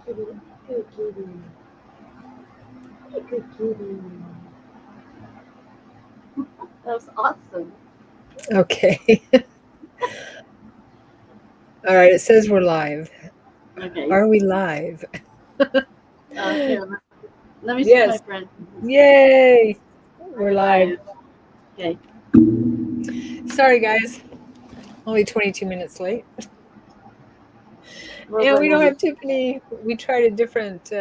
kitty. Good kitty. Hey, good kitty. That was awesome. Okay. All right. It says we're live. Okay. Are we live? Here, let me see my Yes. friend. Yay. We're We're live. live. Okay. Sorry, guys. Only 22 minutes late. We're And we don't running. have Tiffany. We tried a different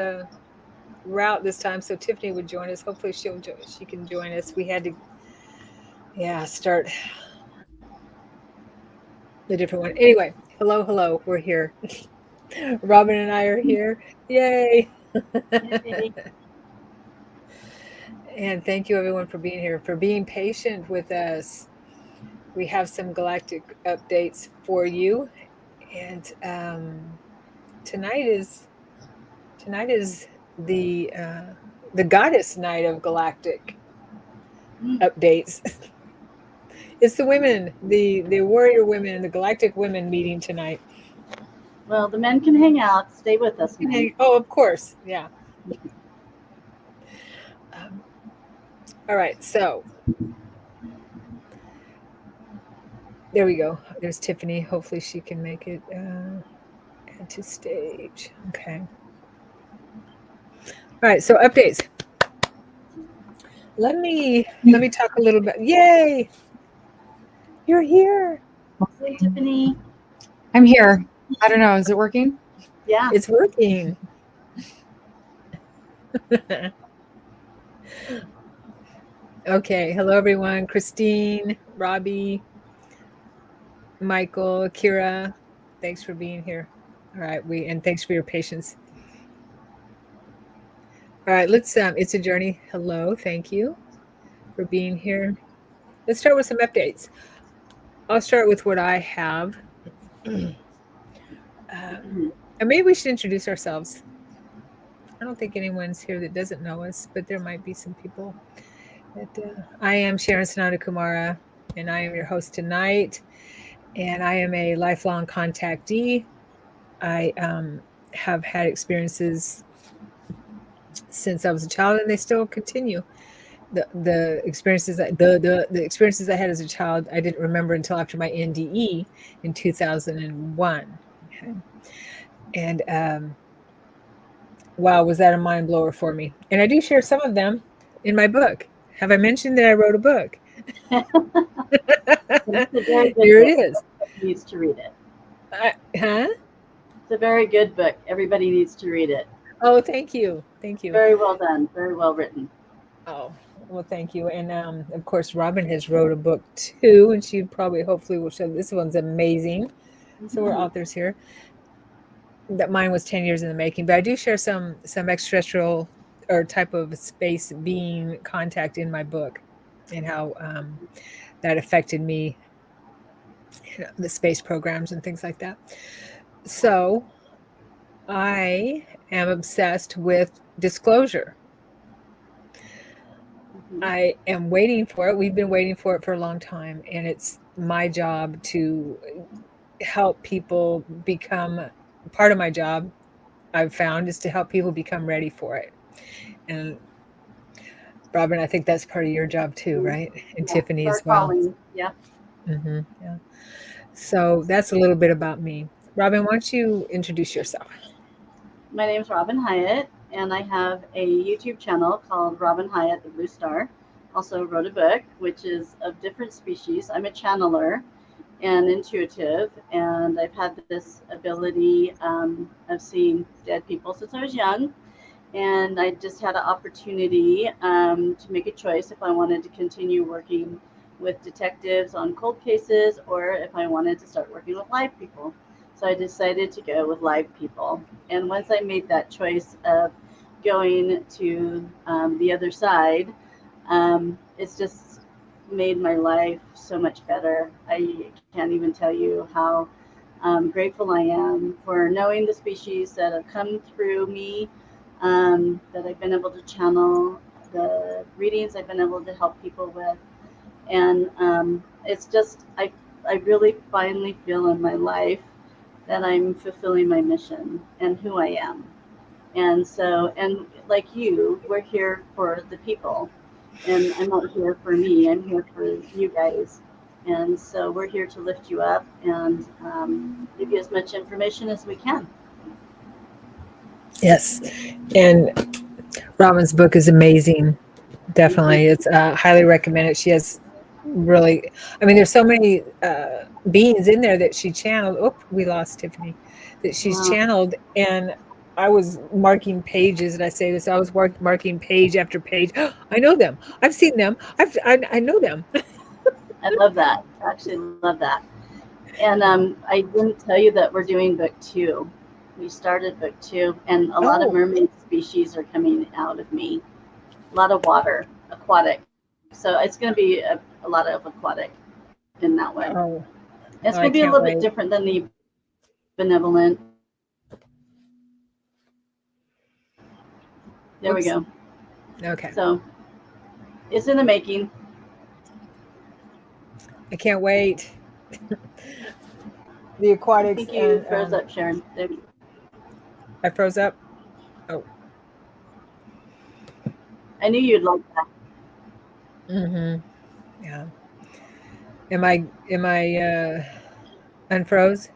route this time, so Tiffany would join us. Hopefully, she can join us. We had to, yeah, start the different one. Anyway, hello, hello. We're here. Robin and I are here. Yay! Yay. And thank you, everyone, for being here, for being patient with us. We have some galactic updates for you, and tonight is tonight is the goddess night of galactic updates. It's the women, the warrior women, the galactic women meeting tonight. Well, the men can hang out. Stay with us, men. Oh, of course, yeah. Um, all right, so there we go. There's Tiffany. Hopefully, she can make it. Add to stage. Okay. All right. So updates. Let me talk a little bit. Yay! You're here. Hey, Tiffany. I'm here. I don't know. Is it working? Yeah. It's working. Okay. Hello, everyone. Christine, Robbie, Michael, Kira. Thanks for being here. All right. And thanks for your patience. All right. It's a journey. Hello. Thank you for being here. Let's start with some updates. I'll start with what I have. Mhm. And maybe we should introduce ourselves. I don't think anyone's here that doesn't know us, but there might be some people that I am Sharon Sananda Kumara, and I am your host tonight. And I am a lifelong contactee. I have had experiences since I was a child, and they still continue. The experiences the experiences I had as a child, I didn't remember until after my NDE in 2001. Okay. And wow, was that a mind blower for me? And I do share some of them in my book. Have I mentioned that I wrote a book? It's a very good Here it book. is. Everybody needs to read it. Huh? It's a very good book. Everybody needs to read it. Oh, thank you. Thank you. Very well done. Very well written. Oh, well, thank you. And of course, Robin has wrote a book too, and she probably, hopefully, will show. This one's amazing. So we're Mhm. authors here. That mine was 10 years in the making, but I do share some extraterrestrial or type of space being contact in my book, and how that affected me, the space programs and things like that. So I am obsessed with disclosure. Mhm. I am waiting for it. We've been waiting for it for a long time, and it's my job to help people become part of my job. I've found is to help people become ready for it. And Robin, I think that's part of your job too, Mhm. right? And Yeah. Tiffany Start as well. calling. Yeah. Yeah. So that's a little bit about me. Robin, why don't you introduce yourself? My name's Robin Hyatt, and I have a YouTube channel called Robin Hyatt, the Blue Star. Also wrote a book, which is of different species. I'm a channeler and intuitive, and I've had this ability of seeing dead people since I was young. And I just had an opportunity to make a choice if I wanted to continue working with detectives on cold cases or if I wanted to start working with live people. So I decided to go with live people. And once I made that choice of going to the other side, it's just made my life so much better. I can't even tell you how grateful I am for knowing the species that have come through me, that I've been able to channel, the readings I've been able to help people with. And it's just, I really finally feel in my life that I'm fulfilling my mission and who I am. And so, and like you, we're here for the people. And I'm not here for me, I'm here for you guys. And so we're here to lift you up and give you as much information as we can. Yes. And Robin's book is amazing. Definitely. It's highly recommended. She has really, I mean, there's so many beings in there that she channeled. Oh, we lost Tiffany. That she's Wow. channeled. And I was marking pages, and I say this, I was marking page after page. I know them. I've seen them. I know them. I love that. I actually love that. And I didn't tell you that we're doing book 2. We started book 2, and a lot of Oh, mermaid species are coming out of me. A lot of water, aquatic. So it's going to be a lot of aquatic in that way. oh, It's I going to be a can't little bit wait. different than the benevolent. There we Oops. go. Okay. So it's in the making. I can't wait. The I aquatics think you and froze up, Sharon. There. I froze up. Oh. I knew you'd like that. Mm-hmm. Yeah. Am I unfroze?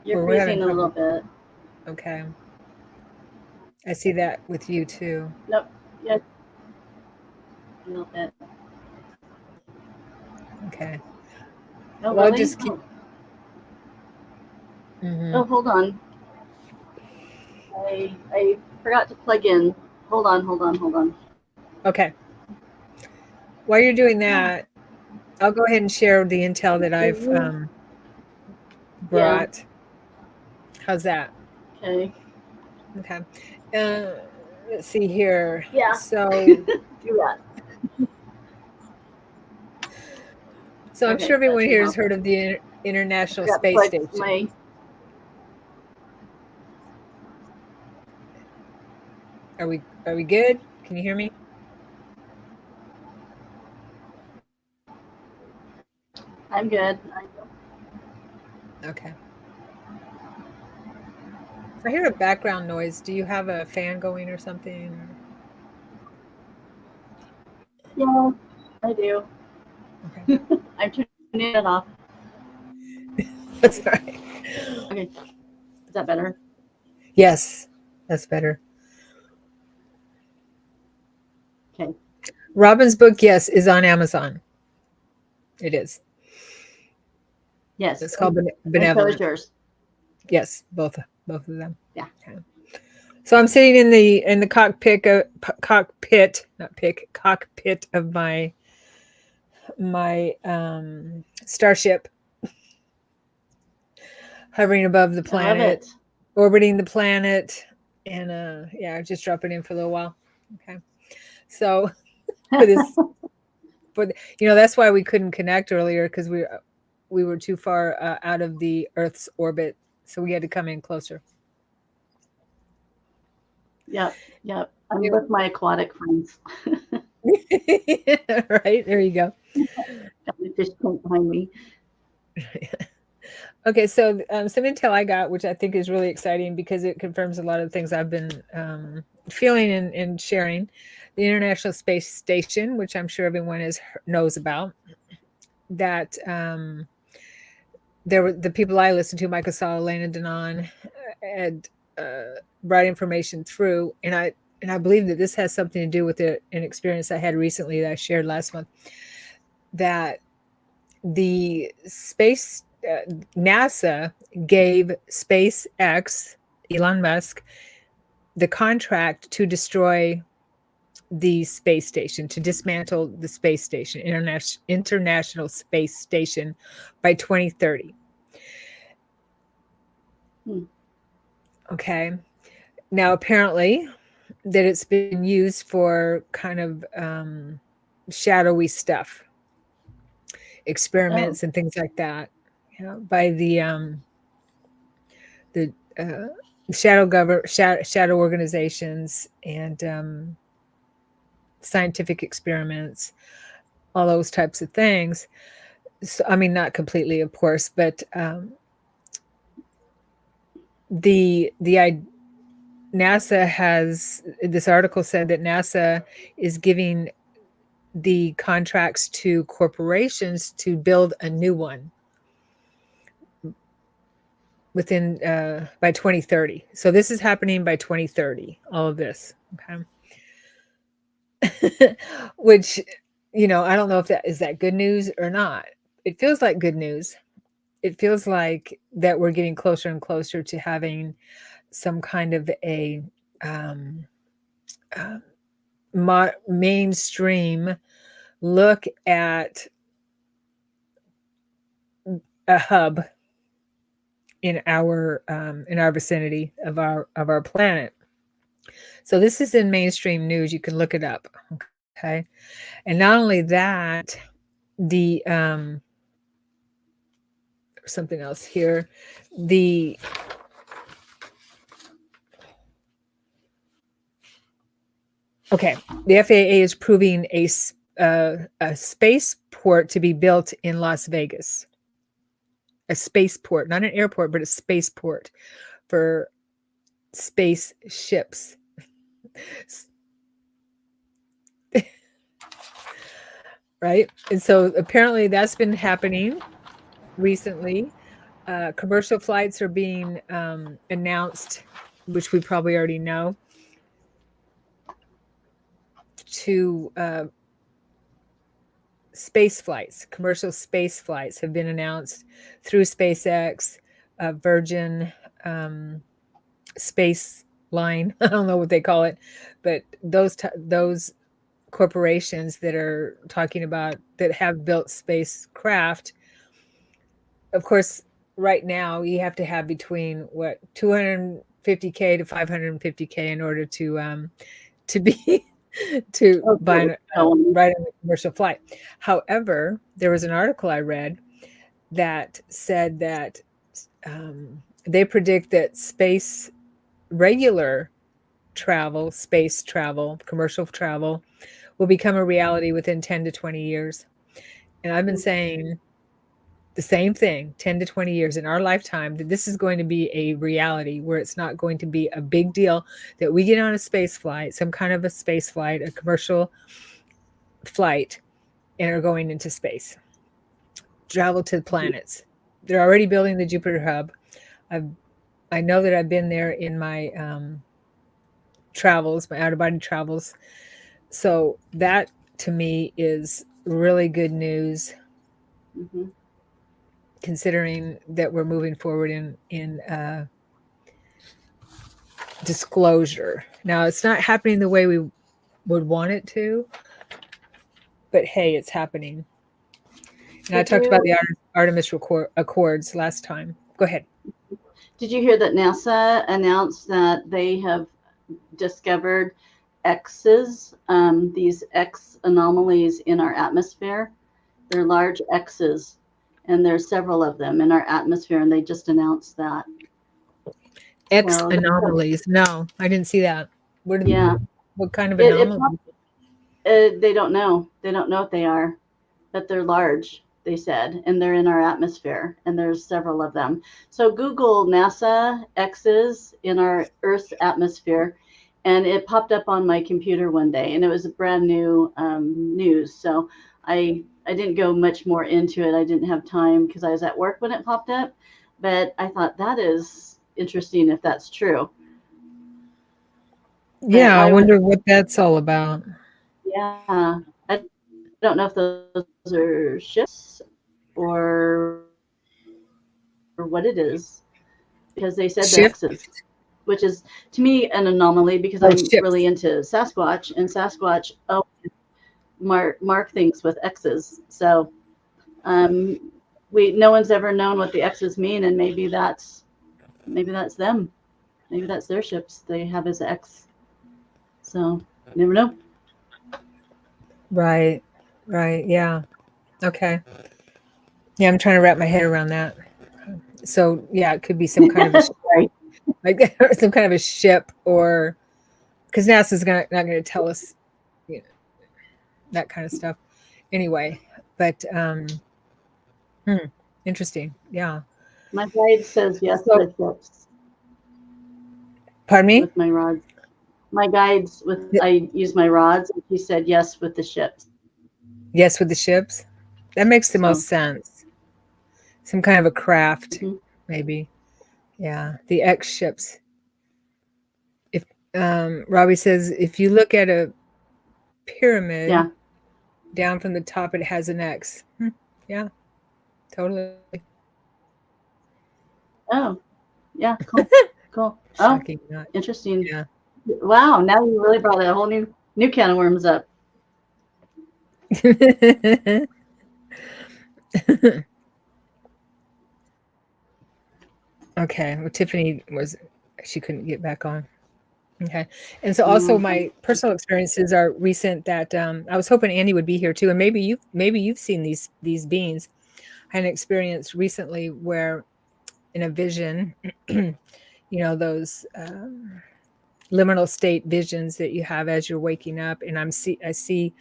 You're We're having freezing a little trouble. bit. Okay. I see that with you too. Nope. Yeah, a little bit. Okay. Oh, Well, I'll really? just keep. Oh, hold on. I forgot to plug in. Hold on. Okay. While you're doing that, I'll go ahead and share the intel that I've Yeah. brought. How's that? Okay. Okay. Uh, let's see here. Yeah. So, Do that. I'm Okay, sure that everyone should here has help. heard of the I International forgot to Space plug Station. my. Are we good? Can you hear me? I'm good. Okay. I hear a background noise. Do you have a fan going or something? Or... Yeah, I do. Okay. I'm turning it off. That's all right. Okay. Is that better? Yes, that's better. Okay. Robin's book, yes, is on Amazon. It is. Yes. It's called And so is Benevolent. yours. Yes, both of them. Yeah. Okay. So I'm sitting in the cockpit, cockpit of my starship, hovering above the I love planet, it. orbiting the planet, and yeah, just dropping in for a little while. Okay. So for this, that's why we couldn't connect earlier, because we were too far out of the Earth's orbit, so we had to come in closer. Yep. Yep. I'm Yeah. with my aquatic friends. Right, there you go. Got my fish tank behind me. Okay, so some intel I got, which I think is really exciting because it confirms a lot of the things I've been feeling and sharing. The International Space Station, which I'm sure everyone knows about, that there were the people I listened to, Michael Saw, Elena Denon, had brought information through, and I believe that this has something to do with an experience I had recently that I shared last month. That the space NASA gave SpaceX, Elon Musk, the contract to destroy the space station, to dismantle the space station, International Space Station, by 2030. Okay. Now, apparently, that it's been used for kind of shadowy stuff, experiments and things like that, by the shadow organizations and scientific experiments, all those types of things. So, I mean, not completely, of course, but NASA has, this article said that NASA is giving the contracts to corporations to build a new one within by 2030. So this is happening by 2030, all of this. Okay. Which, I don't know if that is that good news or not. It feels like good news. It feels like that we're getting closer and closer to having some kind of a uh, mainstream look at a hub in our vicinity of our planet. So this is in mainstream news. You can look it up. Okay. And not only that, the something else here, the FAA is proving a spaceport to be built in Las Vegas. A spaceport, not an airport, but a spaceport for spaceships. Right? And so apparently that's been happening recently. Commercial flights are being announced, which we probably already know, to space flights. Commercial space flights have been announced through SpaceX, Virgin Space Line. I don't know what they call it, but those corporations that are talking about that have built spacecraft. Of course, right now you have to have between what 250K to 550K in order to be to buy ride on a commercial flight. However, there was an article I read that said that they predict that regular travel, space travel, commercial travel will become a reality within 10 to 20 years. And I've been saying the same thing, 10 to 20 years in our lifetime, that this is going to be a reality where it's not going to be a big deal that we get on a space flight, some kind of a space flight, a commercial flight, and are going into space, travel to the planets. They're already building the Jupiter hub. I know that I've been there in my travels, my out-of-body travels. So that to me is really good news. Mm-hmm. Considering that we're moving forward in disclosure. Now, it's not happening the way we would want it to, but hey, it's happening. And I talked about the Artemis Accords last time. Go ahead. Did you hear that NASA announced that they have discovered X's, these X anomalies in our atmosphere? They're large X's, and there's several of them in our atmosphere, and they just announced that. X anomalies. No, I didn't see that. What kind of anomalies? They don't know. They don't know what they are, but they're large, they said, and they're in our atmosphere, and there's several of them. So Google NASA X's in our Earth's atmosphere, and it popped up on my computer one day, and it was a brand new news. So I didn't go much more into it. I didn't have time because I was at work when it popped up, but I thought that is interesting if that's true. Yeah, I wonder what that's all about. Yeah, I don't know if those are ships or what it is, because they said the X's, which is to me an anomaly because I'm really into Sasquatch, and Sasquatch mark things with X's. So no one's ever known what the X's mean, and maybe that's them. Maybe that's their ships they have as X. So you never know. Right. Yeah. Okay. Yeah, I'm trying to wrap my head around that. So yeah, it could be some kind of a like some kind of a ship, or because NASA's not going to tell us, that kind of stuff. Anyway, but interesting. Yeah. My guide says yes to ships. Pardon me? with my rods. My guides I use my rods, and she said yes with the ships. Yes, with the ships. That makes the So, most sense. Some kind of a craft, mhm. maybe. Yeah, the X ships. If Robbie says if you look at a pyramid Yeah. down from the top, it has an X. Yeah, totally. Oh, yeah. Cool. Cool. Oh, Shocking, not. interesting. Yeah. Wow. Now you really brought a whole new can of worms up. Okay. Well, Tiffany she couldn't get back on. Okay. And so also Mhm. my personal experiences are recent that I was hoping Andy would be here too. And maybe you've seen these beings. I had an experience recently where in a vision, those liminal state visions that you have as you're waking up, and I see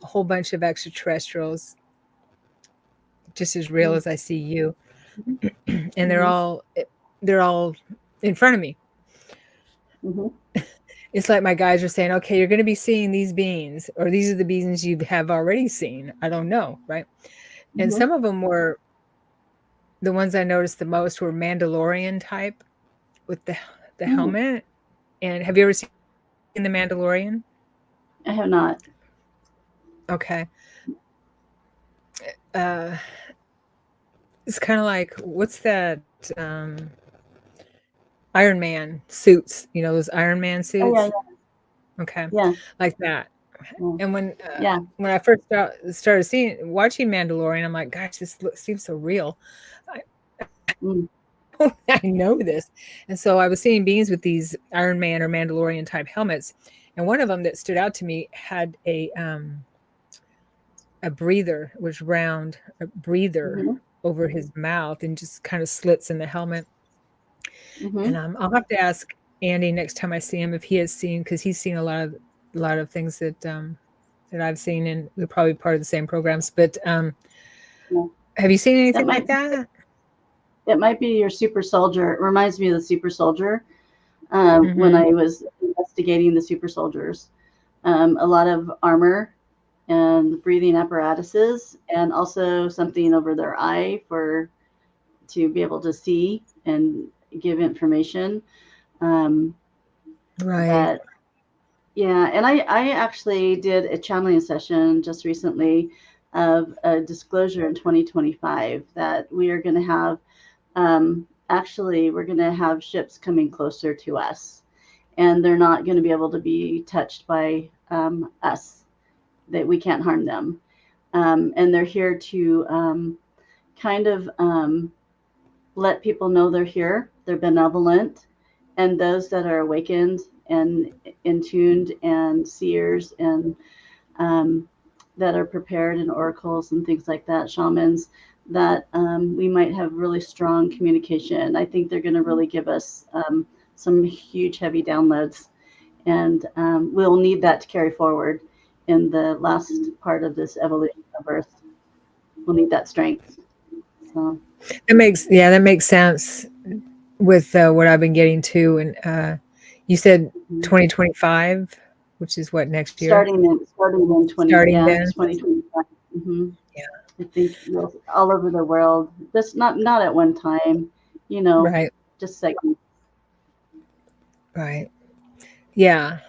a whole bunch of extraterrestrials just as real Mhm. as I see you, and Mhm. they're all in front of me. Mhm. It's like my guys are saying, okay, you're going to be seeing these beings, or these are the beings you have already seen. I don't know, right? And Mhm. some of them were the ones I noticed the most were Mandalorian type with the Mhm. helmet. And have you ever seen the Mandalorian? I have not. Okay. Uh, it's kind of like what's that Iron Man suits? You know those Iron Man Oh yeah. suits? Okay, Yeah. like that. Yeah. And Yeah. when I first started watching Mandalorian, I'm like, gosh, seems so real. I, Mm. I know this, and so I was seeing beings with these Iron Man or Mandalorian type helmets, and one of them that stood out to me had a breather, it was round, a breather Mhm. over his mouth, and just kind of slits in the helmet. And Mhm. I'll have to ask Andy next time I see him if he has seen, because he's seen a lot of things that I've seen, and we're probably part of the same programs. But Yeah. have you seen That anything might like that? it might be your super soldier. It reminds me of the super soldier. When Mm-hmm. I was investigating the super soldiers, a lot of armor and breathing apparatuses, and also something over their eye for to be able to see and give information. Um, Right. that Yeah, and I actually did a channeling session just recently of a disclosure in 2025 that we are going to have actually we're going to have ships coming closer to us, and they're not going to be able to be touched by us, that we can't harm them, and they're here to kind of let people know they're here, they're benevolent, and those that are awakened and in tuned and seers and um, that are prepared in oracles and things like that, shamans, that we might have really strong communication. I think they're going to really give us some huge, heavy downloads, and we'll need that to carry forward in the last part of this evolution of Earth. We'll need that strength. So, That makes sense with what I've been getting to. And you said mhm. 2025, which is what, next year? Starting in Starting then? 2025. Hmm. Yeah. I think all over the world, just not at one time, you know, Right. just segments. Right. Yeah.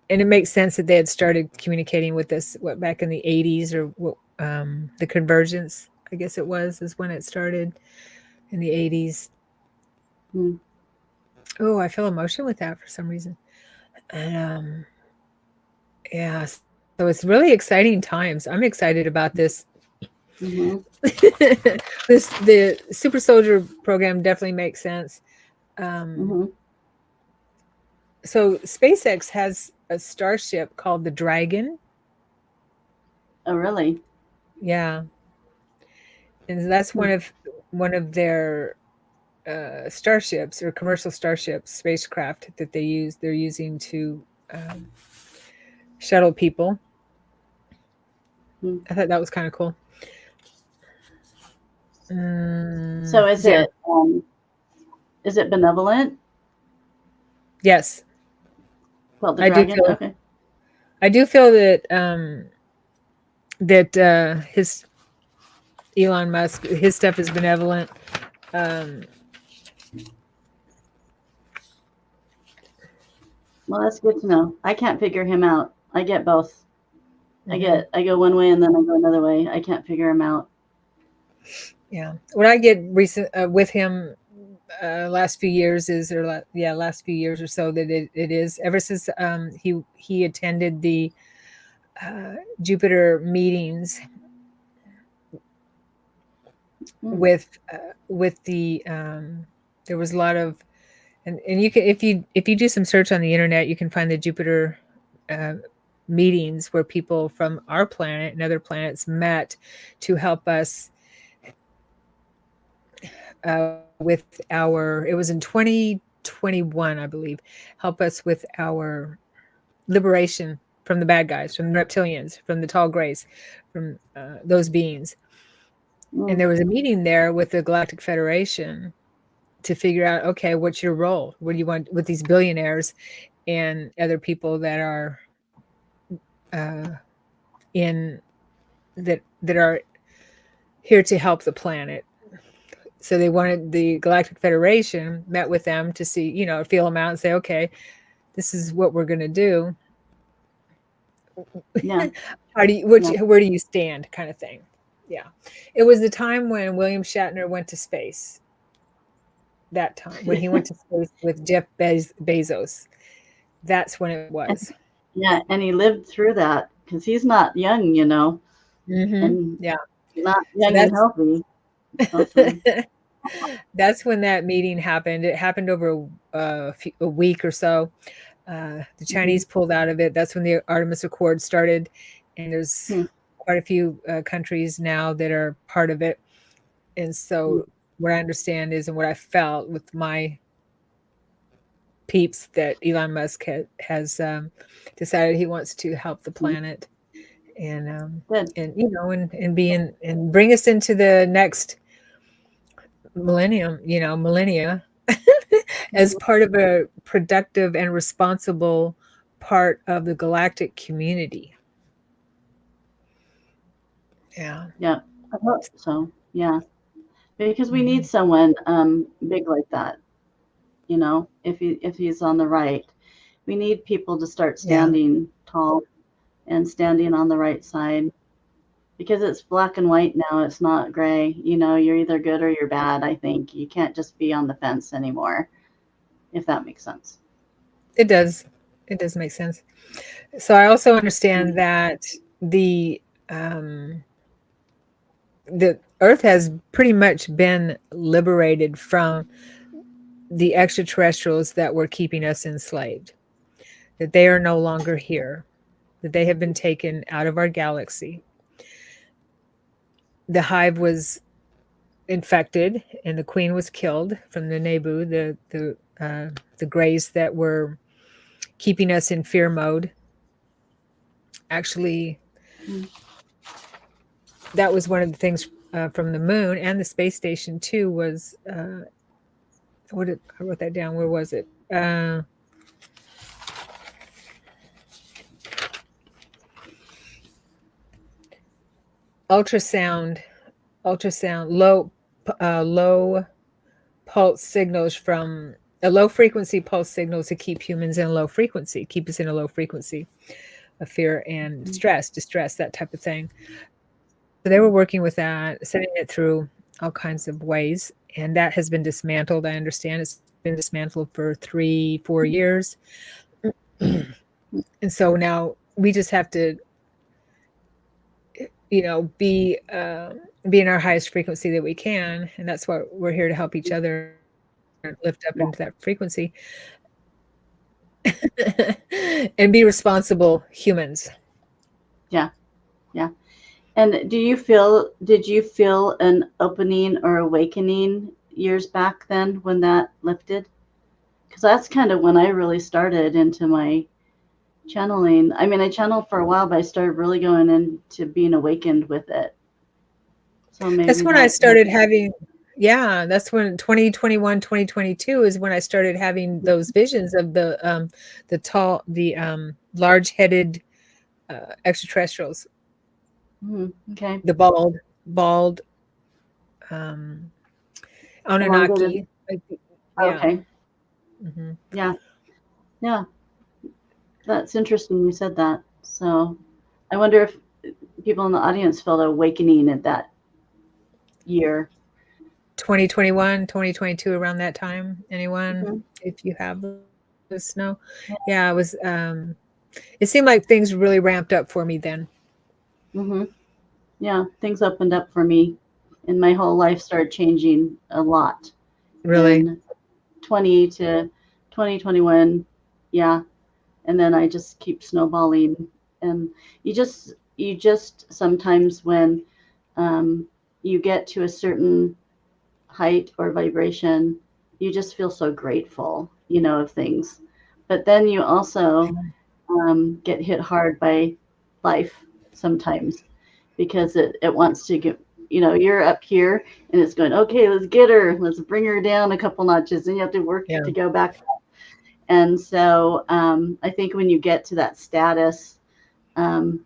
And it makes sense that they had started communicating with us what back in the 80s, or what the convergence, I guess it was, is when it started in the 80s. Mm. Oh, I feel emotion with that for some reason. And yeah, so it's really exciting times. I'm excited about this. Hmm. The super soldier program definitely makes sense. Um, Hmm. so SpaceX has a starship called the Dragon. Oh, really? Yeah, and that's Hmm. one of their starships, or commercial starships, spacecraft that they're using to um, shuttle people. Hmm. I thought that was kind of cool. So Yeah. is it benevolent? Yes. Well, the I do dragon. feel Okay. I do feel that his Elon Musk, his stuff is benevolent. Um, Well, that's good to know. I can't figure him out. I get both. mhm. I go one way and then I go another way. I can't figure him out. Yeah. What I get recent with him last few years is, last few years or so, that it is ever since he attended the Jupiter meetings Hmm. with the there was a lot of, and you can, if you do some search on the internet, you can find the Jupiter uh, meetings where people from our planet and other planets met to help us with our, it was in 2021, I believe, help us with our liberation from the bad guys, from the reptilians, from the tall grays, from those beings. And Hmm. there was a meeting there with the Galactic Federation to figure out, okay, what's your role? What do you want with these billionaires and other people that are uh, in that are here to help the planet? So they wanted, the Galactic Federation met with them to see, feel them out and say, okay, this is what we're going to do. Yeah. How do you, Yeah. where do you stand, kind of thing. Yeah. It was the time when William Shatner went to space. That time when he went to space with Jeff Bezos. That's when it And, was. yeah. And he lived through that because he's not young, and Yeah. not So young and healthy. Also. that's when that meeting happened. It happened over a week or so. The Hmm. Chinese pulled out of it. That's when the Artemis Accord started, and there's Hmm. quite a few countries now that are part of it. And Hmm. so, what I understand is, and what I felt with my peeps, that Elon Musk has decided he wants to help the Hmm. planet, and Good. and be in, and bring us into the next millennia, as Mhm. part of a productive and responsible part of the galactic community. Yeah. Yeah. I hope so. Yeah. Because we need Mhm. someone big like that. If he's on the right, we need people to start Yeah. standing tall and standing on the right side because it's black and white now. It's not gray. You're either good or you're bad. I think you can't just be on the fence anymore, if that makes sense. It does. It does make sense. So I also Mm. understand that the um, the Earth has pretty much been liberated from the extraterrestrials that were keeping us enslaved. That they are no longer here. That they have been taken out of our galaxy. The hive was infected, and the queen was killed from the Nebu, the grays that were keeping us in fear mode. Actually, Mm. that was one of the things from the moon and the space station too. Was I wrote that down? Where was it? Ultrasound, low pulse signals from low frequency pulse signals to keep humans in low frequency, keep us in a low frequency of fear and Mm. distress, that type of thing. So they were working with that, sending it through all kinds of ways, and that has been dismantled. I understand it's been dismantled for 3-4 years, and so now we just have to, be in our highest frequency that we can, and that's what we're here to help each other lift up Yeah. into that frequency and be responsible humans. Yeah. Yeah. And did you feel an opening or awakening years back then when that lifted? Because that's kind of when I really started into my channeling. I mean, I channeled for a while, but I started really going into being awakened with it. So That's maybe when I that started having Yeah, that's when 2021, 2022 is when I started having those visions of the large-headed extraterrestrials, Okay. the bald um, Elongated. Anunnaki. Yeah. Okay. Hmm. Yeah. Yeah. That's interesting you said that. So I wonder if people in the audience felt awakening at that year. 2021, 2022, around that time. Anyone, Hmm. if you have, let us know. Yeah, it seemed like things really ramped up for me then. Hmm. Yeah. Things opened up for me, and my whole life started changing a lot Really. in 20 to 2021. Yeah. And then I just keep snowballing. And you just sometimes when um, you get to a certain height or vibration, you just feel so grateful, of things. But then you also get hit hard by life sometimes because it wants to get, you're up here and it's going, okay, let's get her, let's bring her down a couple notches, and you have to work Yeah. to go back. And so I think when you get to that status, um,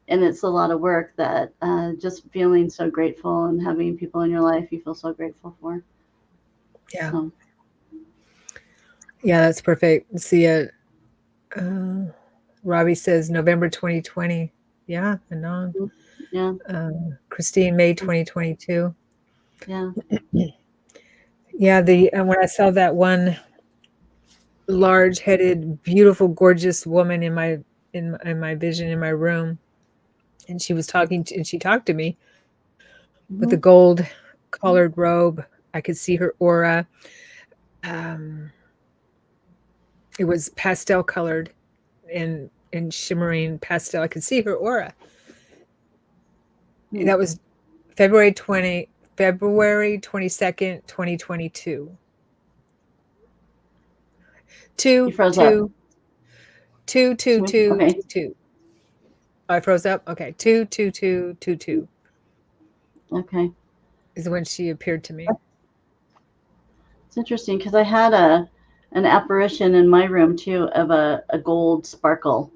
and it's a lot of work, that just feeling so grateful and having people in your life you feel so grateful for. Yeah. So, Yeah, that's perfect. See it. Uh, Robbie says November 2020. Yeah, Anon. yeah, Christine, May 2022. yeah. Yeah, the when I saw that one large-headed, beautiful, gorgeous woman in my vision in my room, and she talked to me with a Hmm. gold colored robe. I could see her aura. Um, it was pastel colored and shimmering pastel. I could see her aura. That was February 22nd, 2022. You Two, froze up. two, two, two, two, Okay. two, two. Oh, I froze up. Okay, 22222 Okay. is when she appeared to me. It's interesting because I had an apparition in my room too of a gold sparkle,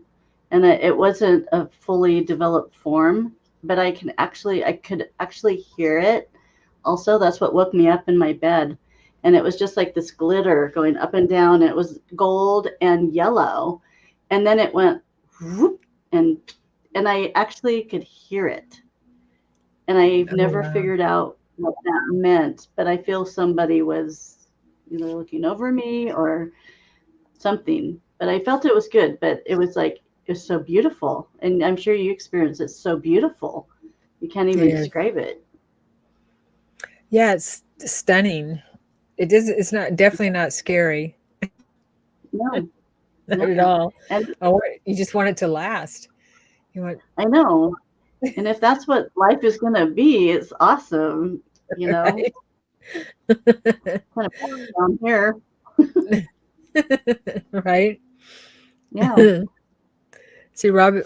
and it wasn't a fully developed form, but I could actually hear it. Also, that's what woke me up in my bed, and it was just like this glitter going up and down. And it was gold and yellow, and then it went whoop, and I actually could hear it, and I've Oh never wow. figured out what that meant, but I feel somebody was either looking over me or something. But I felt it was good, but it was like it was so beautiful, and I'm sure you experienced it. So beautiful, you can't It even is. describe it. Yeah, it's stunning. It's not definitely not scary. No, Not at no, all. and You just want it to last. You want I know, and if that's what life is gonna be, it's awesome. You know, right. kind of down here. Right. Yeah. See, Robbie,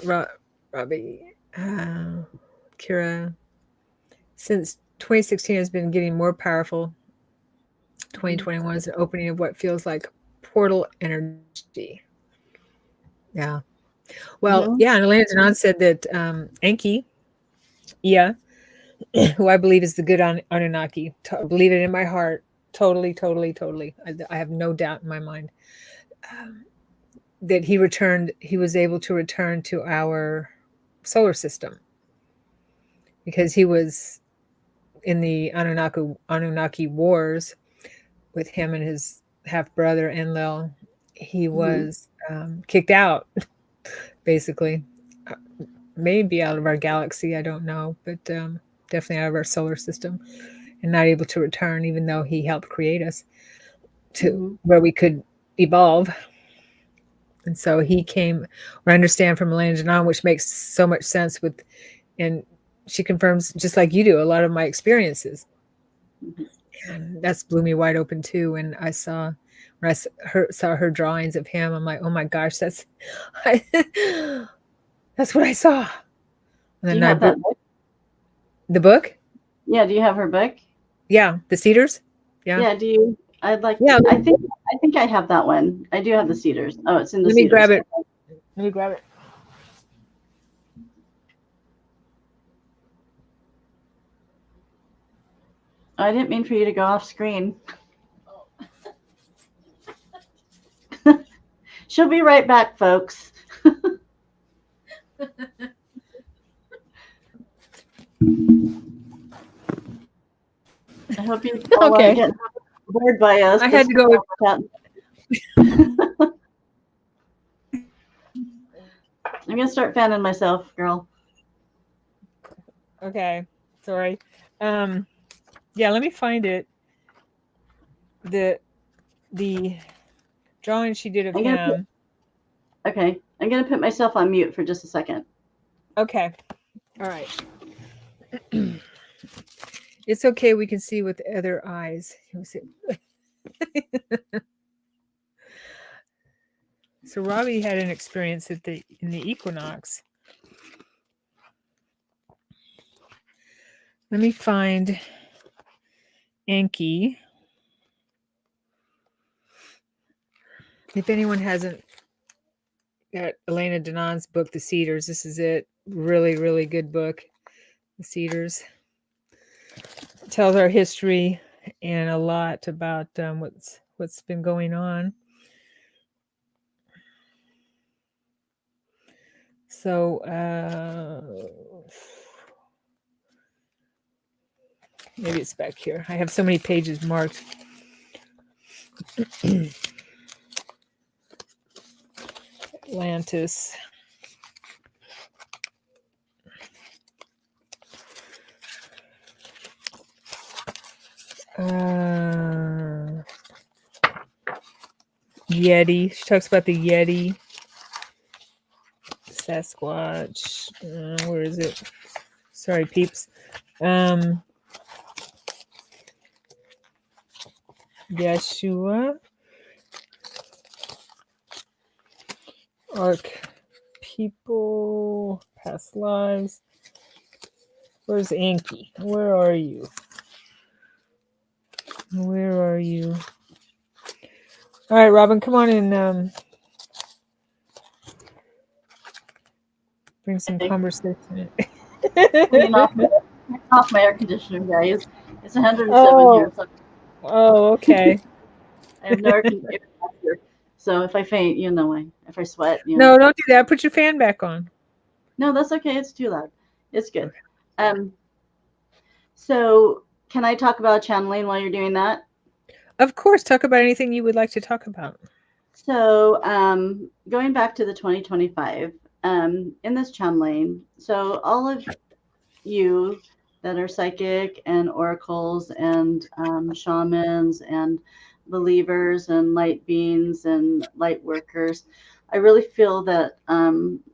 Kira, since 2016 has been getting more powerful. Mhm. 2021 is an opening of what feels like portal energy. Yeah. Well, Mhm. yeah, and Elena Denon said that Enki, yeah, who I believe is the good Anunnaki, believe it in my heart, totally, totally, totally. I have no doubt in my mind um, that he was able to return to our solar system because he was in the Anunnaki wars with him and his half brother Enlil. He Mhm. was kicked out, basically. Uh, Maybe out of our galaxy, I don't know, but definitely out of our solar system, and not able to return, even though he helped create us to Mhm. where we could evolve. And so he came, or I understand from Melange on, which makes so much sense with, and she confirms just like you do a lot of my experiences, Mhm. and that's blew me wide open too. And I saw when saw her drawings of him, I'm like, oh my gosh, I, that's what I saw. And Do then you have that book? the book. Yeah. Do you have her book? Yeah, the cedars. Yeah. Yeah, do you? I'd like Yeah. to. I think I have that one. I do have the cedars. Oh, it's in the Let me cedars. grab it. Let me grab it. I didn't mean for you to go off screen. She'll be right back, folks. I hope you all Okay. aren't getting bored by us. I had to go. I'm gonna start fanning myself, girl. Okay. Sorry. Yeah, let me find it. The drawing she did of him. Okay, I'm gonna put myself on mute for just a second. Okay. All right. It's okay. We can see with other eyes. So Robbie had an experience in the equinox. Let me find Enki. If anyone hasn't got Elena Danon's book, The Cedars, this is it. Really, really good book. The Cedars tells our history and a lot about what's been going on. So maybe it's back here. I have so many pages marked. Atlantis. Yeti. She talks about the Yeti. Sasquatch. Where is it? Sorry, peeps. Yeshua. Arc people. Past lives. Where's Enki? Where are you? Where are you? All right, Robin, come on and bring some conversation. Turning off my air conditioner, guys. It's 107 here. So Oh, okay. I have no air conditioner. So if I faint, you know why. If I sweat, you No, know. don't do that. Put your fan back on. No, that's okay. It's too loud. It's good. So can I talk about channeling while you're doing that? Of course. Talk about anything you would like to talk about. So going back to the 2025, in this channeling, so all of you that are psychic and oracles and shamans and believers and light beings and light workers, I really feel that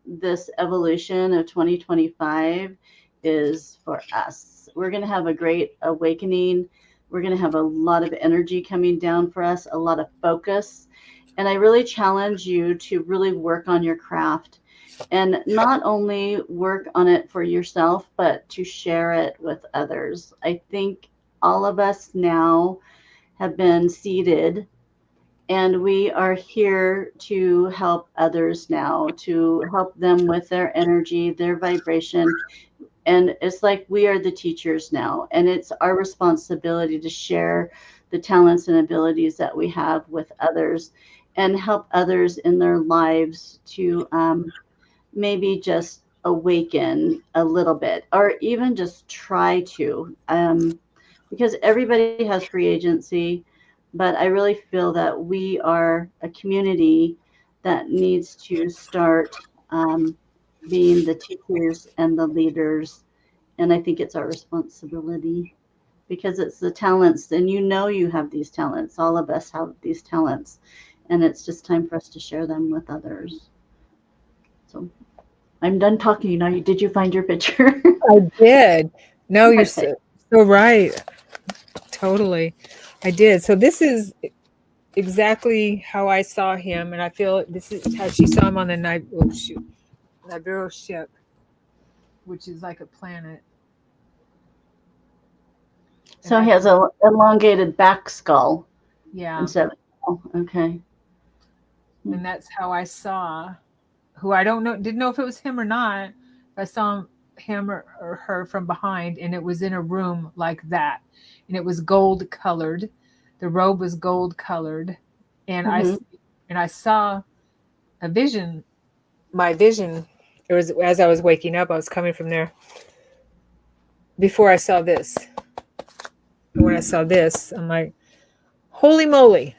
this evolution of 2025 is for us. We're going to have a great awakening. We're going to have a lot of energy coming down for us, a lot of focus. And I really challenge you to really work on your craft and not only work on it for yourself, but to share it with others. I think all of us now have been seeded, and we are here to help others now, to help them with their energy, their vibration. And it's like we are the teachers now, and it's our responsibility to share the talents and abilities that we have with others and help others in their lives to maybe just awaken a little bit or even just try to because everybody has free agency, but I really feel that we are a community that needs to start being the teachers and the leaders, and I think it's our responsibility because it's the talents, and you have these talents, all of us have these talents, and it's just time for us to share them with others. So I'm done talking now. Did you find your picture? I did. No, you're Okay. so right. Totally. I did. So this is exactly how I saw him, and I feel this is how she saw him on the Nibiru ship, which is like a planet. So he has a elongated back skull. Yeah. Instead of, okay. And that's how I saw who I didn't know if it was him or not. I saw him or her from behind, and it was in a room like that, and it was gold colored. The robe was gold colored, and I saw a vision. My vision, it was as I was waking up. I was coming from there before I saw this. And when I saw this, I'm like, holy moly.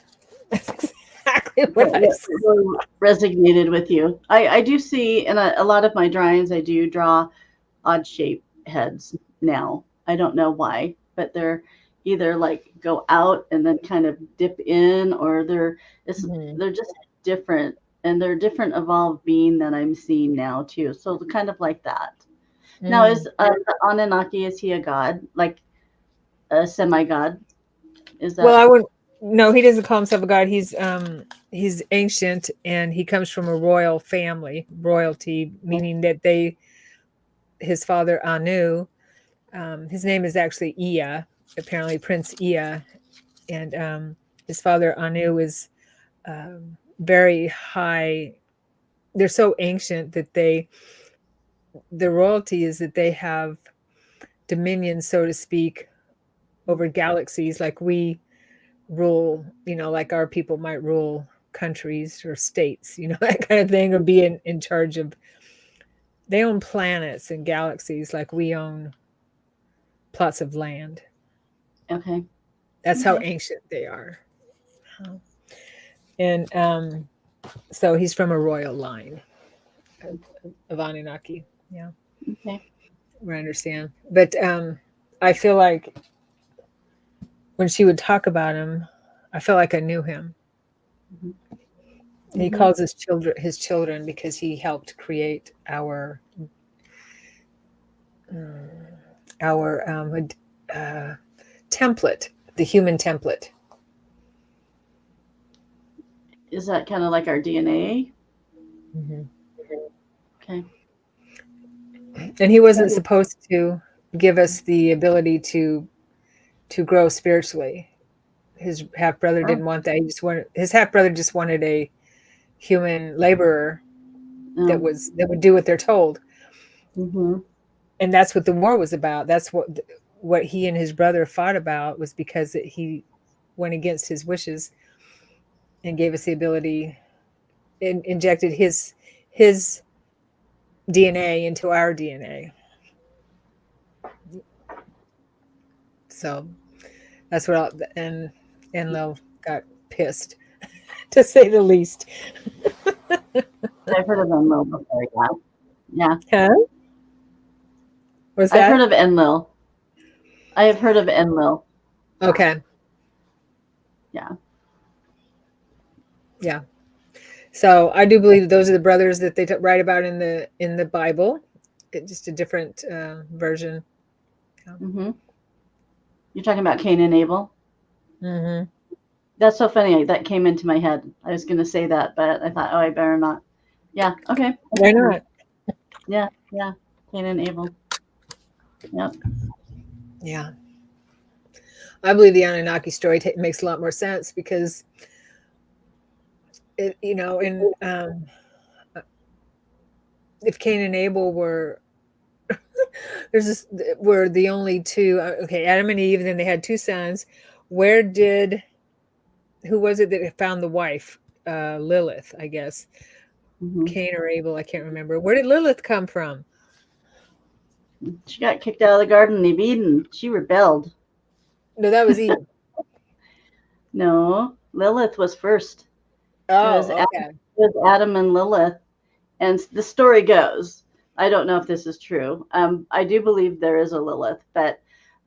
That's exactly what I saw. Resonated with you. I do see in a lot of my drawings, I do draw odd shaped heads now. I don't know why, but they're either like go out and then kind of dip in, or they're just different, and they're different evolved being that I'm seeing now too. So kind of like that. Now, is the Anunnaki, is he a god, like a semi-god? Is that? Well, I wouldn't. No, he doesn't call himself a god. He's ancient, and he comes from a royal family. Royalty, meaning that his father Anu, his name is actually Ea, apparently Prince Ea, and his father Anu is very high. They're so ancient that the royalty is that they have dominion, so to speak, over galaxies, like we rule, like our people might rule countries or states, that kind of thing, or be in charge of. They own planets and galaxies like we own plots of land. Okay. That's how ancient they are. And so he's from a royal line of Anunnaki. Yeah. Okay. I understand. But I feel like when she would talk about him, I felt like I knew him. He calls his children because he helped create our template, the human template. Is that kind of like our DNA? Okay. And he wasn't supposed to give us the ability to grow spiritually. His half brother didn't want that. His half brother just wanted a human laborer that would do what they're told. And that's what the war was about. That's what he and his brother fought about, was because he went against his wishes and gave us the ability, injected his DNA into our DNA. So that's what and Enlil got pissed, to say the least. I've heard of Enlil before. Yeah. Huh? What's that? I've heard of Enlil. I have heard of Enlil. Okay. Yeah. Yeah. So I do believe those are the brothers that they write about in the Bible. Just a different version. Yeah. You're talking about Cain and Abel? That's so funny. That came into my head. I was going to say that, but I thought, I better not. Yeah. Okay. Why not? Yeah. Cain and Abel. Yep. Yeah. I believe the Anunnaki story makes a lot more sense because, if Cain and Abel were were the only two. Okay, Adam and Eve, and then they had two sons. Who was it that found the wife? Lilith, I guess. Cain or Abel, I can't remember. Where did Lilith come from? She got kicked out of the Garden of Eden. She rebelled. No, that was Eve. No, Lilith was first. Oh, okay. It was Adam and Lilith. And the story goes, I don't know if this is true. I do believe there is a Lilith, but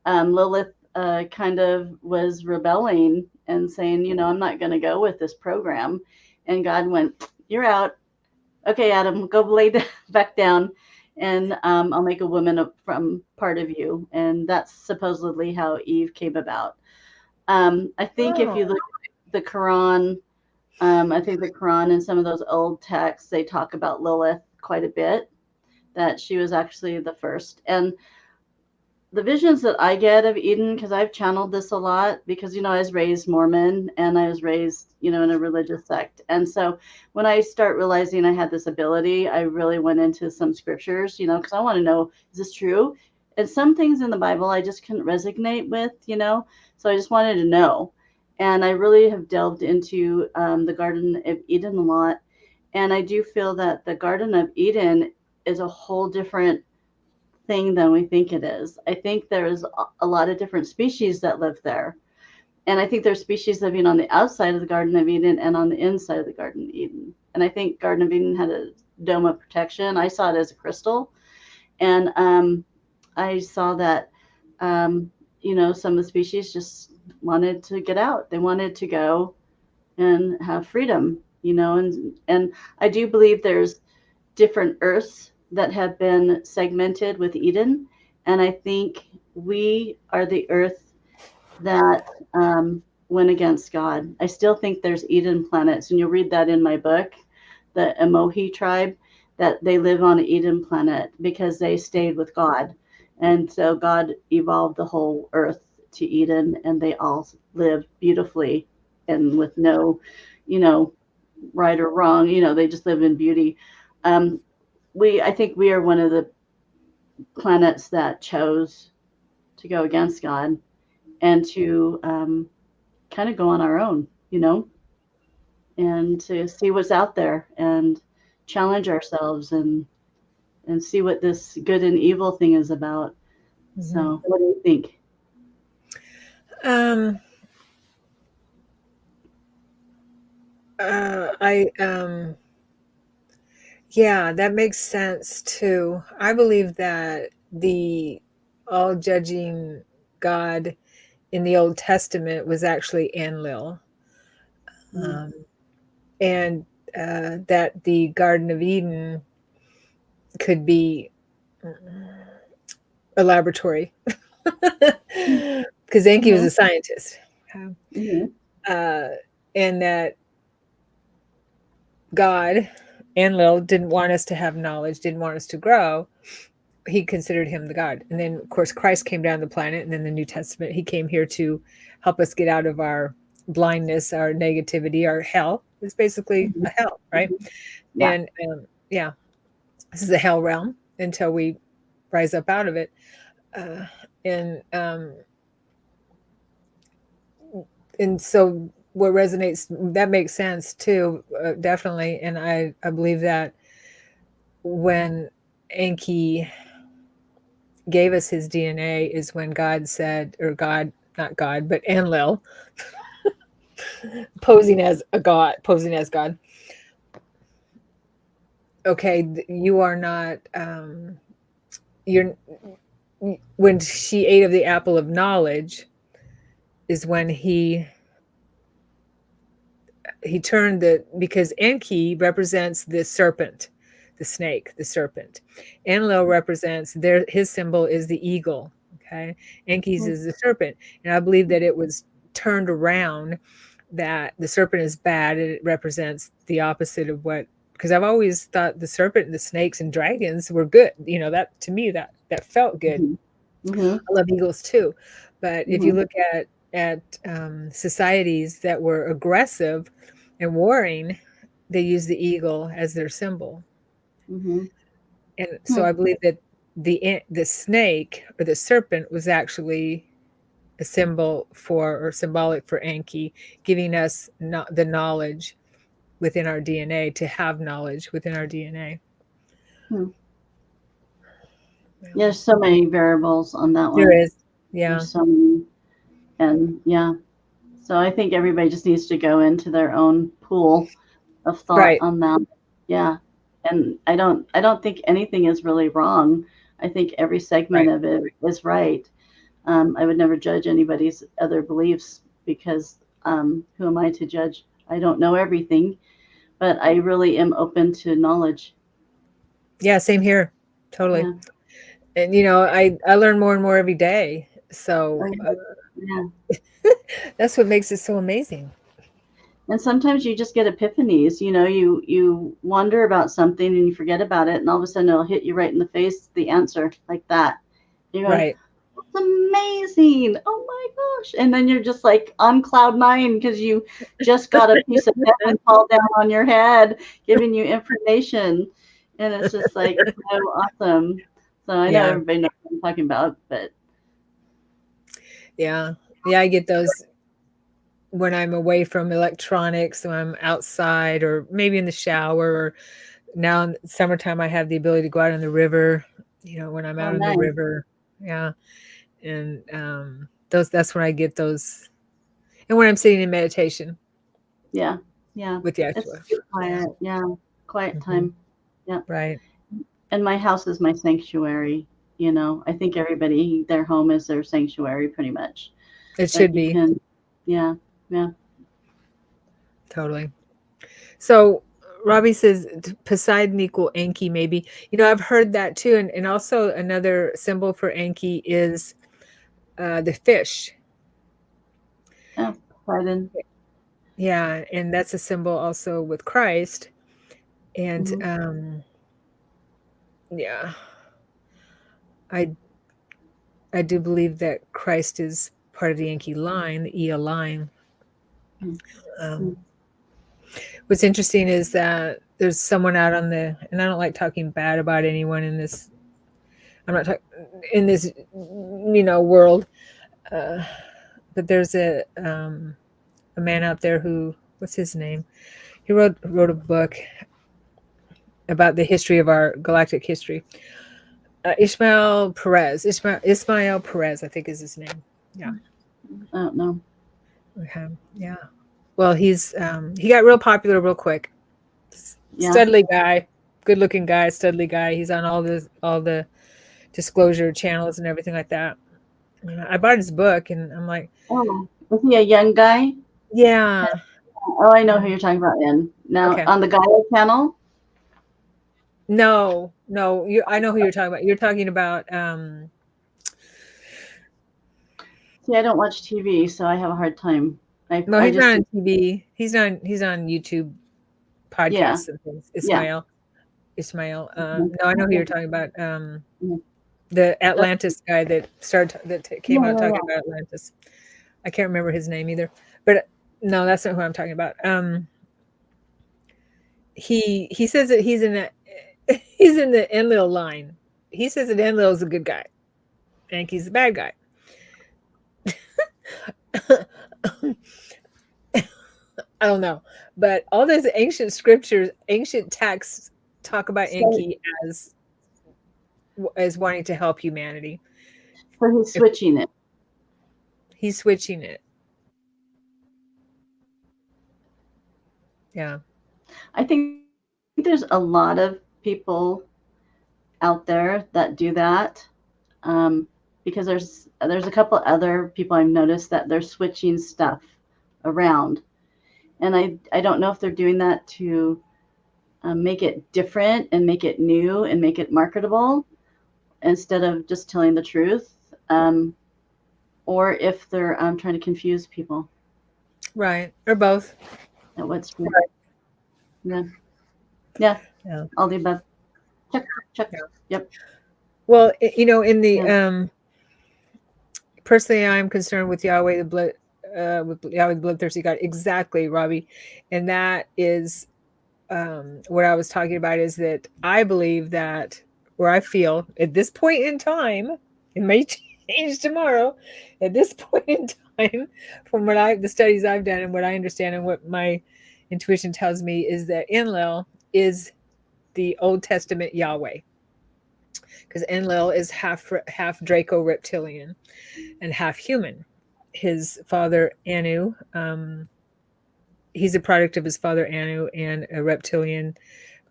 Lilith kind of was rebelling and saying, I'm not going to go with this program. And God went, you're out. Okay, Adam, go lay back down, and I'll make a woman from part of you. And that's supposedly how Eve came about. I think if you look at the Quran, I think the Quran and some of those old texts, they talk about Lilith quite a bit, that she was actually the first. And the visions that I get of Eden, because I've channeled this a lot, because, you know, I was raised Mormon and I was raised, you know, in a religious sect. And so when I start realizing I had this ability, I really went into some scriptures, you know, because I want to know, is this true? And some things in the Bible I just couldn't resonate with, you know, so I just wanted to know. And I really have delved into the Garden of Eden a lot. And I do feel that the Garden of Eden is a whole different thing than we think it is. I think there's a lot of different species that live there. And I think there's species living on the outside of the Garden of Eden and on the inside of the Garden of Eden. And I think Garden of Eden had a dome of protection. I saw it as a crystal. And I saw that, you know, some of the species just wanted to get out. They wanted to go and have freedom, you know, and I do believe there's different earths that have been segmented with Eden. And I think we are the earth that went against God. I still think there's Eden planets, and you'll read that in my book, the Emohi tribe, that they live on an Eden planet because they stayed with God. And so God evolved the whole earth to Eden, and they all live beautifully and with no, you know, right or wrong. You know, they just live in beauty. I think we are one of the planets that chose to go against God and to kind of go on our own, you know, and to see what's out there and challenge ourselves and see what this good and evil thing is about. So, what do you think? Yeah, that makes sense too. I believe that the all judging God in the Old Testament was actually Enlil. And that the Garden of Eden could be a laboratory because Enki was a scientist. And that God, Enlil, didn't want us to have knowledge, didn't want us to grow. He considered him the God. And then, of course, Christ came down the planet, and then the New Testament, he came here to help us get out of our blindness, our negativity, our hell. It's basically a hell, right? Yeah. And yeah, this is a hell realm until we rise up out of it. And so what resonates, that makes sense too, definitely. And I believe that when Enki gave us his DNA is when God said, or God, not God, but Enlil, posing as God. Okay, you are not, when she ate of the apple of knowledge is when he turned because Enki represents the serpent, the snake, the serpent. Enlil represents his symbol is the eagle. Okay. Enki's is the serpent. And I believe that it was turned around, that the serpent is bad and it represents the opposite of what, because I've always thought the serpent and the snakes and dragons were good. You know, that to me, that felt good. I love eagles too. But if you look at societies that were aggressive and warring, they use the eagle as their symbol. And so I believe that the snake or the serpent was actually a symbol for, or symbolic for Enki, giving us the knowledge within our DNA, to have knowledge within our DNA. There's so many variables on that one. There is, yeah. There's so many, and yeah. So I think everybody just needs to go into their own pool of thought on that. Yeah. And I don't think anything is really wrong. I think every segment of it is right. I would never judge anybody's other beliefs because who am I to judge? I don't know everything, but I really am open to knowledge. Yeah, same here. Totally. Yeah. And, you know, I learn more and more every day. So that's what makes it so amazing. And sometimes you just get epiphanies, you know, you wonder about something and you forget about it, and all of a sudden it'll hit you right in the face, the answer, like that. You're like, amazing. Oh my gosh. And then you're just like on cloud nine because you just got a piece of heaven fall down on your head, giving you information. And it's just like so awesome. So I know Yeah. everybody knows what I'm talking about, but Yeah. I get those when I'm away from electronics, when I'm outside or maybe in the shower, or now in summertime, I have the ability to go out on the river, when I'm out on the nice. river. Yeah. And that's when I get those. And when I'm sitting in meditation Yeah. with It's Yeshua. quiet. Yeah. Quiet Hmm. time. Yeah. Right. And my house is my sanctuary. I think everybody, their home is their sanctuary pretty much. It But should you be. can, yeah. Totally. So Robbie says Poseidon equal Enki, maybe. I've heard that too. And also another symbol for Enki is the fish. Yeah. Poseidon. Yeah. And that's a symbol also with Christ. And Mhm. yeah, I do believe that Christ is part of the Enki line, the Ea line. Mhm. What's interesting is that there's someone out on and I don't like talking bad about anyone in this. I'm not talking in this, world. But there's a man out there who, what's his name? He wrote a book about the history of our galactic history. Ismail Perez, I think is his name. Yeah. I don't know. Okay. Yeah. Well, he got real popular real quick. Yeah. Studly guy, good looking guy, studly guy. He's on all the disclosure channels and everything like that. I bought his book and I'm like, Oh, is he a young guy? yeah. Oh, I know who you're talking about. Now Okay. on the Gaia channel. No, I know who you're talking about. You're talking about See, I don't watch TV, so I have a hard time. no, I he's just not on TV. He's on YouTube yeah, podcasts and things. yeah. Ismail. Mhm. No, I know who you're talking about. The That's, Atlantis guy that yeah, came out yeah, talking about Atlantis. I can't remember his name either. But no, that's not who I'm talking about. He says that he's in he's in the Enlil line. He says that Enlil is a good guy. And he's a bad guy. I don't know, but all those ancient scriptures, ancient texts talk about So, Enki as wanting to help humanity. so he's If switching it. he's switching it, yeah, I think there's a lot of people out there that do that. Because there's a couple other people I've noticed that they're switching stuff around, and I don't know if they're doing that to make it different and make it new and make it marketable instead of just telling the truth, or if they're trying to confuse people right, or both. at what's real. Yeah, yeah, Yeah, all the above. Check, check. yeah. Yep. Well, in the Yeah. personally, I'm concerned with Yahweh the blood, with Yahweh the bloodthirsty God. Exactly, Robbie, and that is what I was talking about. Is that I believe that, where I feel at this point in time, it may change tomorrow. At this point in time, from the studies I've done and what I understand and what my intuition tells me, is that Enlil is the Old Testament Yahweh, because Enlil is half Draco reptilian and half human. His father Anu, he's a product of his father Anu and a reptilian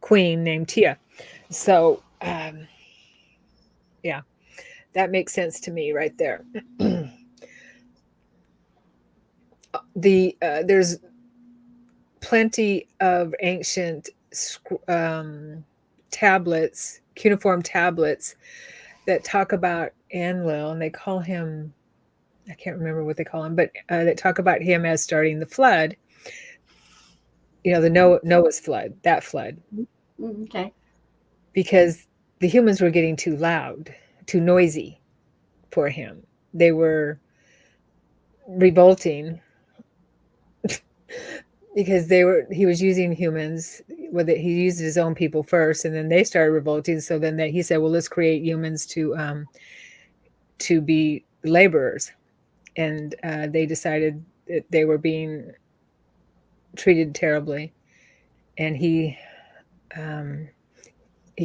queen named Tia. So yeah, that makes sense to me right there. There's plenty of ancient tablets, cuneiform tablets, that talk about Enlil, and they call him, I can't remember what they call him, but that talk about him as starting the flood. The Noah's flood, that flood, Okay. because the humans were getting too loud, too noisy for him. they were revolting because he was using humans. Whether he used his own people first, and then they started revolting. So then he said, well, let's create humans to be laborers, and they decided that they were being treated terribly, and he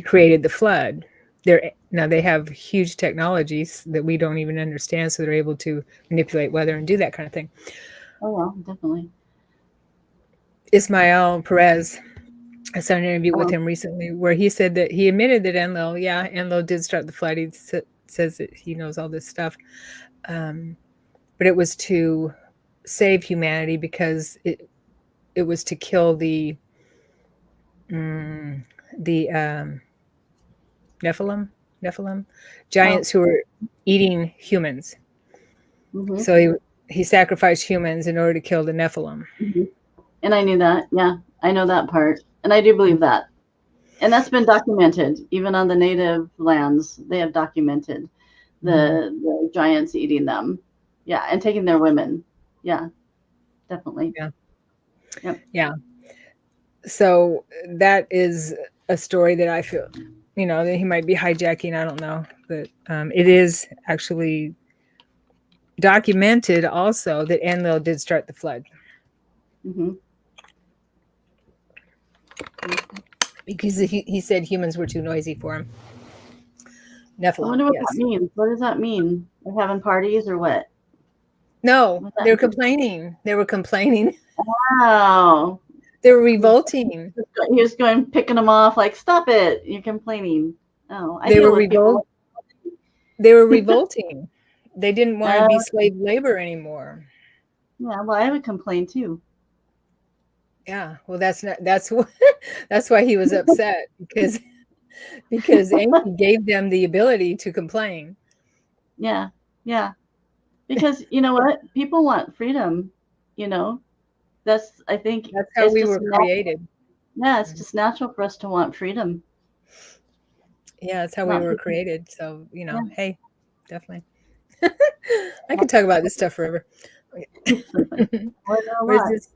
created the flood. Now they have huge technologies that we don't even understand, so they're able to manipulate weather and do that kind of thing. Oh, well, definitely. Ismael Perez, I saw an interview with Oh. him recently where he said that he admitted that Enlil did start the flood. He says that he knows all this stuff, but it was to save humanity because it was to kill the Nephilim giants who were eating humans. Mm-hmm. So he sacrificed humans in order to kill the Nephilim. Mm-hmm. And I knew that. Yeah, I know that part. And I do believe that. And that's been documented. Even on the native lands, they have documented the giants eating them. Yeah, and taking their women. Yeah, definitely. Yeah. Yep. Yeah. So that is a story that I feel, that he might be hijacking. I don't know. But it is actually documented also that Enlil did start the flood. Mm-hmm. Because he said humans were too noisy for him. Nephilim. I wonder what that means. What does that mean? They're having parties or what? No, they're complaining. They were complaining. Wow. They were revolting. He was going, picking them off, like, stop it. You're complaining. Oh, They were revolting. They were revolting. They didn't want to be slave labor anymore. Yeah, well, I would complain too. Yeah, well, that's why he was upset because Enki gave them the ability to complain. Yeah, yeah. Because you know what? People want freedom, I think that's how we were created. Yeah, it's just natural for us to want freedom. Yeah, that's how we were created. So, hey, definitely. I could talk about this stuff forever. Where's this?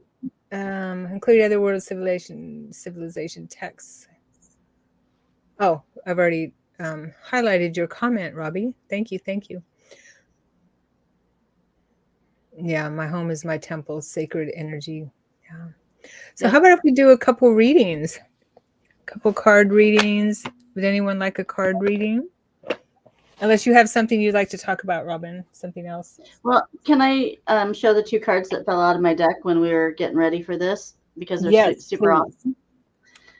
Include other world civilization texts. Oh, I've already highlighted your comment, Robbie. Thank you. Yeah, my home is my temple, sacred energy. Yeah. So how about if we do a couple readings? A couple card readings. Would anyone like a card reading? Unless you have something you'd like to talk about, Robin. Something else. Well, can I show the two cards that fell out of my deck when we were getting ready for this? Because they're super awesome.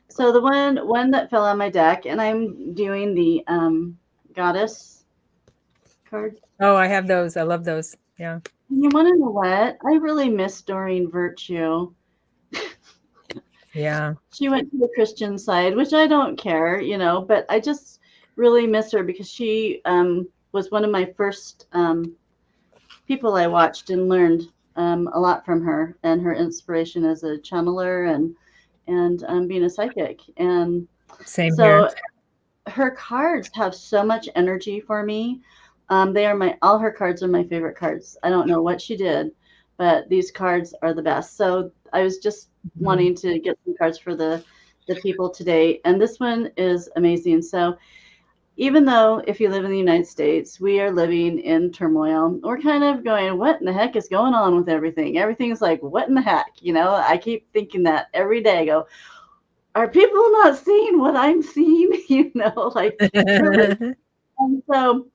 So the one that fell on my deck, and I'm doing the goddess card. Oh, I have those. I love those. Yeah. You want to know what? I really miss Doreen Virtue. Yeah. She went to the Christian side, which I don't care, but I just really miss her because she was one of my first people I watched and learned a lot from her and her inspiration as a channeler and being a psychic. And same here. Her cards have so much energy for me. All her cards are my favorite cards. I don't know what she did, but these cards are the best. So I was just wanting to get some cards for the people today. And this one is amazing. So even though if you live in the United States, we are living in turmoil, we're kind of going, what in the heck is going on with everything? Everything's like, what in the heck? I keep thinking that every day. I go, are people not seeing what I'm seeing? Like, really? And so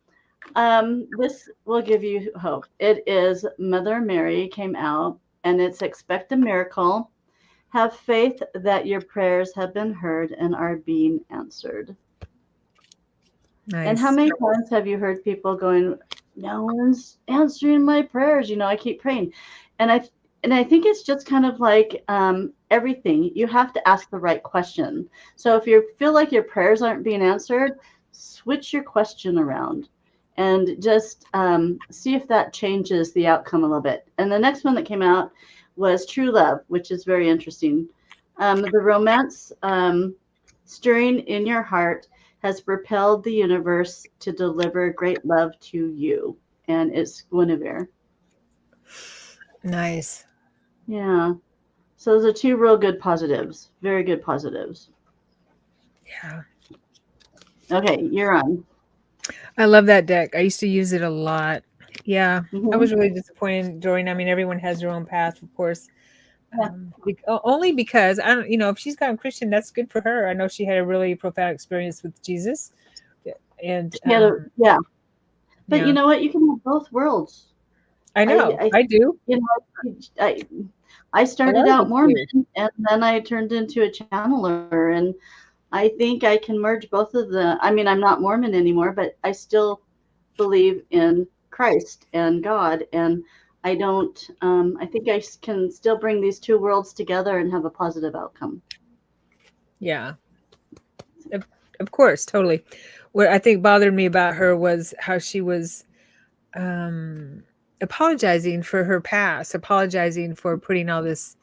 this will give you hope. It is Mother Mary came out, and it's expect a miracle. Have faith that your prayers have been heard and are being answered. Nice. And how many times have you heard people going, no one's answering my prayers? I keep praying. And I think it's just kind of like everything. You have to ask the right question. So if you feel like your prayers aren't being answered, switch your question around and just see if that changes the outcome a little bit. And the next one that came out was True Love, which is very interesting. The romance stirring in your heart has propelled the universe to deliver great love to you. and it's Guinevere. Nice. Yeah. So those are two real good positives. Very good positives. Yeah. Okay, you're on. I love that deck. I used to use it a lot. Yeah. I Mhm. was really disappointed in joining. I mean, everyone has their own path, of course. Yeah. Only because I don't, if she's gone Christian, that's good for her. I know she had a really profound experience with Jesus, and Yeah. But yeah, you know what? You can have both worlds. I know, I I do. you know, I A started lot of out us Mormon, do. and then I turned into a channeler, and I think I can merge both of the. I mean, I'm not Mormon anymore, but I still believe in Christ and God, and I don't. I think I can still bring these two worlds together and have a positive outcome. Yeah, of course, totally. What I think bothered me about her was how she was apologizing for her past, apologizing for putting all this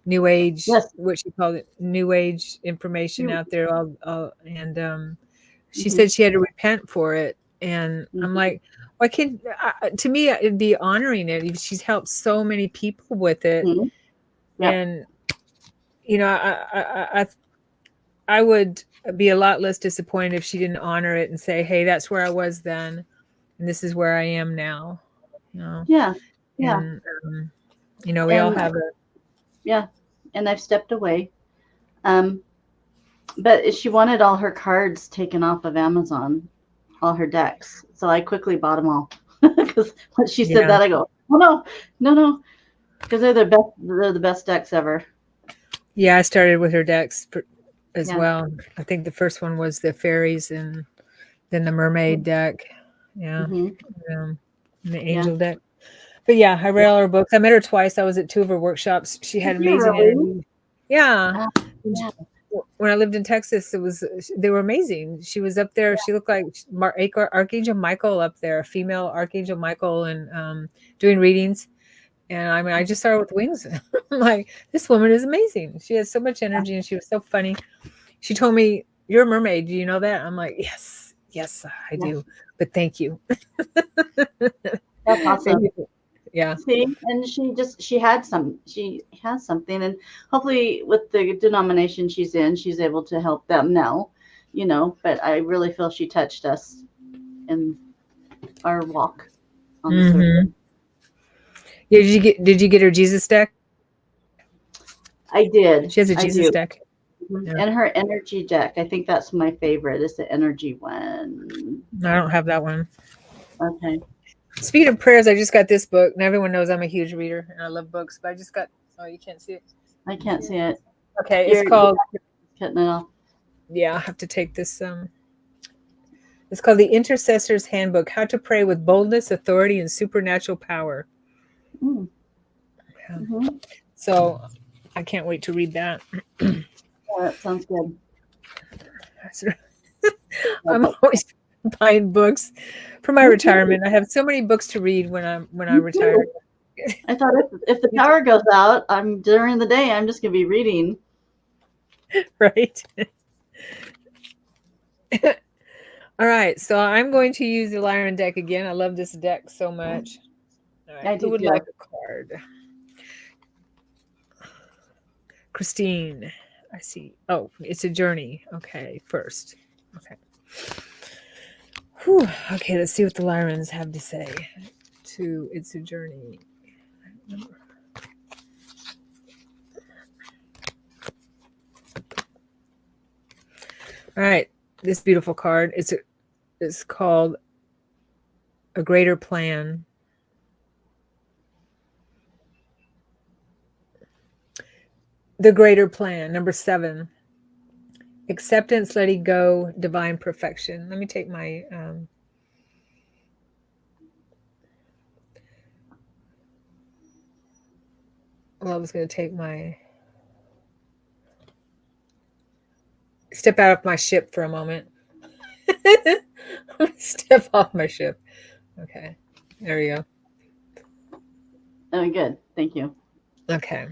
new age, Yes. what she called it, new age information You, out there, and she mhm, said she had to repent for it. And I'm mhm, like, why can't, to me, it'd be honoring it. She's helped so many people with it. mhm. Yep. And, I would be a lot less disappointed if she didn't honor it and say, hey, that's where I was then. And this is where I am now, Yeah. Yeah. and, we all And have yeah. And I've stepped away. Um, but she wanted all her cards taken off of Amazon, all her decks. So I quickly bought them all because when she said yeah. that, I go, oh no, no, no, because they're the best. They're the best decks ever. Yeah, I started with her decks as Yeah. well. I think the first one was the fairies and then the mermaid deck. Yeah. Mm-hmm. And the Yeah. angel deck. But yeah, I read all her books. I met her twice. I was at two of her workshops. She had Did you amazing really? energy. Yeah. Yeah. When I lived in Texas, they were amazing. She was up there. She looked like Archangel Michael up there, a female Archangel Michael, and doing readings. And I mean, I just saw her with wings. I'm like, this woman is amazing. She has so much energy and she was so funny. She told me, you're a mermaid. Do you know that? I'm like, yes, I Yeah. do. But thank you. That's awesome. Yeah. See, and she has something, and hopefully with the denomination she's in, she's able to help them now, but I really feel she touched us in our walk on this earth. Mm-hmm. Yeah, did you get her Jesus deck? I did. She has a I Jesus do. deck. Mhm. Yeah. And her energy deck, I think that's my favorite, is the energy one. I don't have that one. Okay. Speaking of prayers, I just got this book. And everyone knows I'm a huge reader and I love books, but I just got, oh, you can't see it. I can't see it. Okay, You're it's called, cutting it off. yeah, I have to take this. It's called The Intercessor's Handbook: How to Pray with Boldness, Authority, and Supernatural Power. Mm. Yeah. Mhm. So I can't wait to read that. Yeah, that sounds good. I'm always buying books for my retirement. I have so many books to read when I'm retired. I thought if the power goes out, during the day, I'm just gonna be reading. Right. All right, so I'm going to use the Lyran deck again. I love this deck so much. All right, I who do would too. like a card? Christine, I see. Oh, it's a journey. Okay, first. Okay. Whew. Okay, let's see what the Lyrans have to say. It's a journey. All right, this beautiful card. It's called A Greater Plan. The Greater Plan, number 7. Acceptance, letting go, divine perfection. Let me take my I was going to take my step out of my ship for a moment. Step off my ship. Okay, there we go. Oh, good. Thank you. Okay.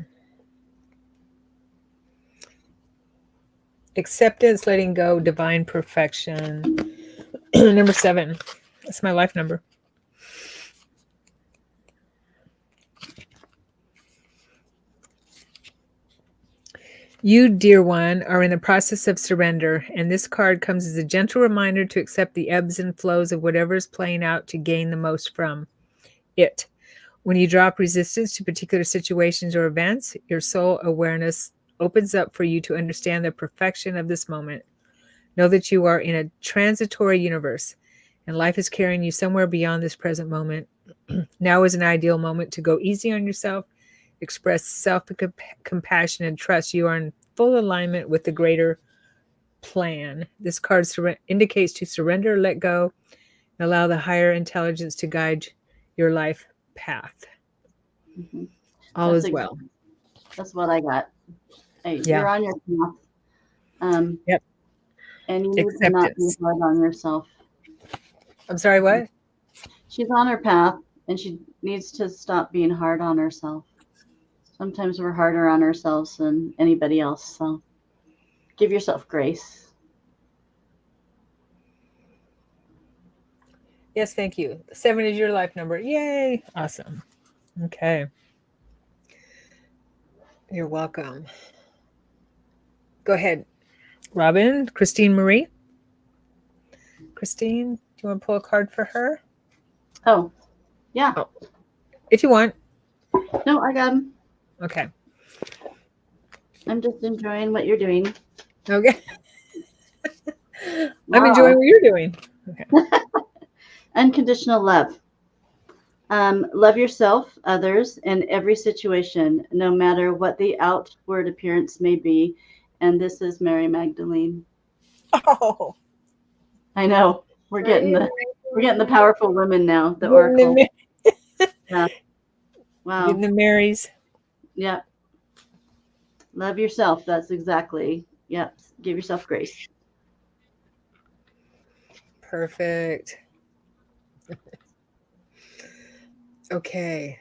Acceptance, letting go, divine perfection. Number 7. That's my life number. You, dear one, are in the process of surrender, and this card comes as a gentle reminder to accept the ebbs and flows of whatever is playing out to gain the most from it. When you drop resistance to particular situations or events, your soul awareness opens up for you to understand the perfection of this moment. Know that you are in a transitory universe, and life is carrying you somewhere beyond this present moment. Now is an ideal moment to go easy on yourself, express self-compassion, and trust you are in full alignment with the greater plan. This card indicates to surrender, let go, and allow the higher intelligence to guide your life path. Mhm. All is well. That's what I got. Hey, Yeah. you're on your path. Yep. And you need to not be Acceptance. hard on yourself. I'm sorry, what? She's on her path, and she needs to stop being hard on herself. Sometimes we're harder on ourselves than anybody else. So give yourself grace. Yes, thank you. 7 is your life number. Yay. Awesome. Okay. You're welcome. Go ahead, Robin. Christine Marie. Christine, do you want to pull a card for her? Oh, yeah. Oh, if you want. No, I got him. Okay. I'm just enjoying what you're doing. Okay. Wow. I'm enjoying what you're doing. Okay. Unconditional love. Love yourself, others, and every situation, no matter what the outward appearance may be. And this is Mary Magdalene. Oh. I know. We're getting the powerful women now, the oracle. Yeah. Wow. Getting the Marys. Yep. Love yourself. That's exactly. Yep. Give yourself grace. Perfect. Okay.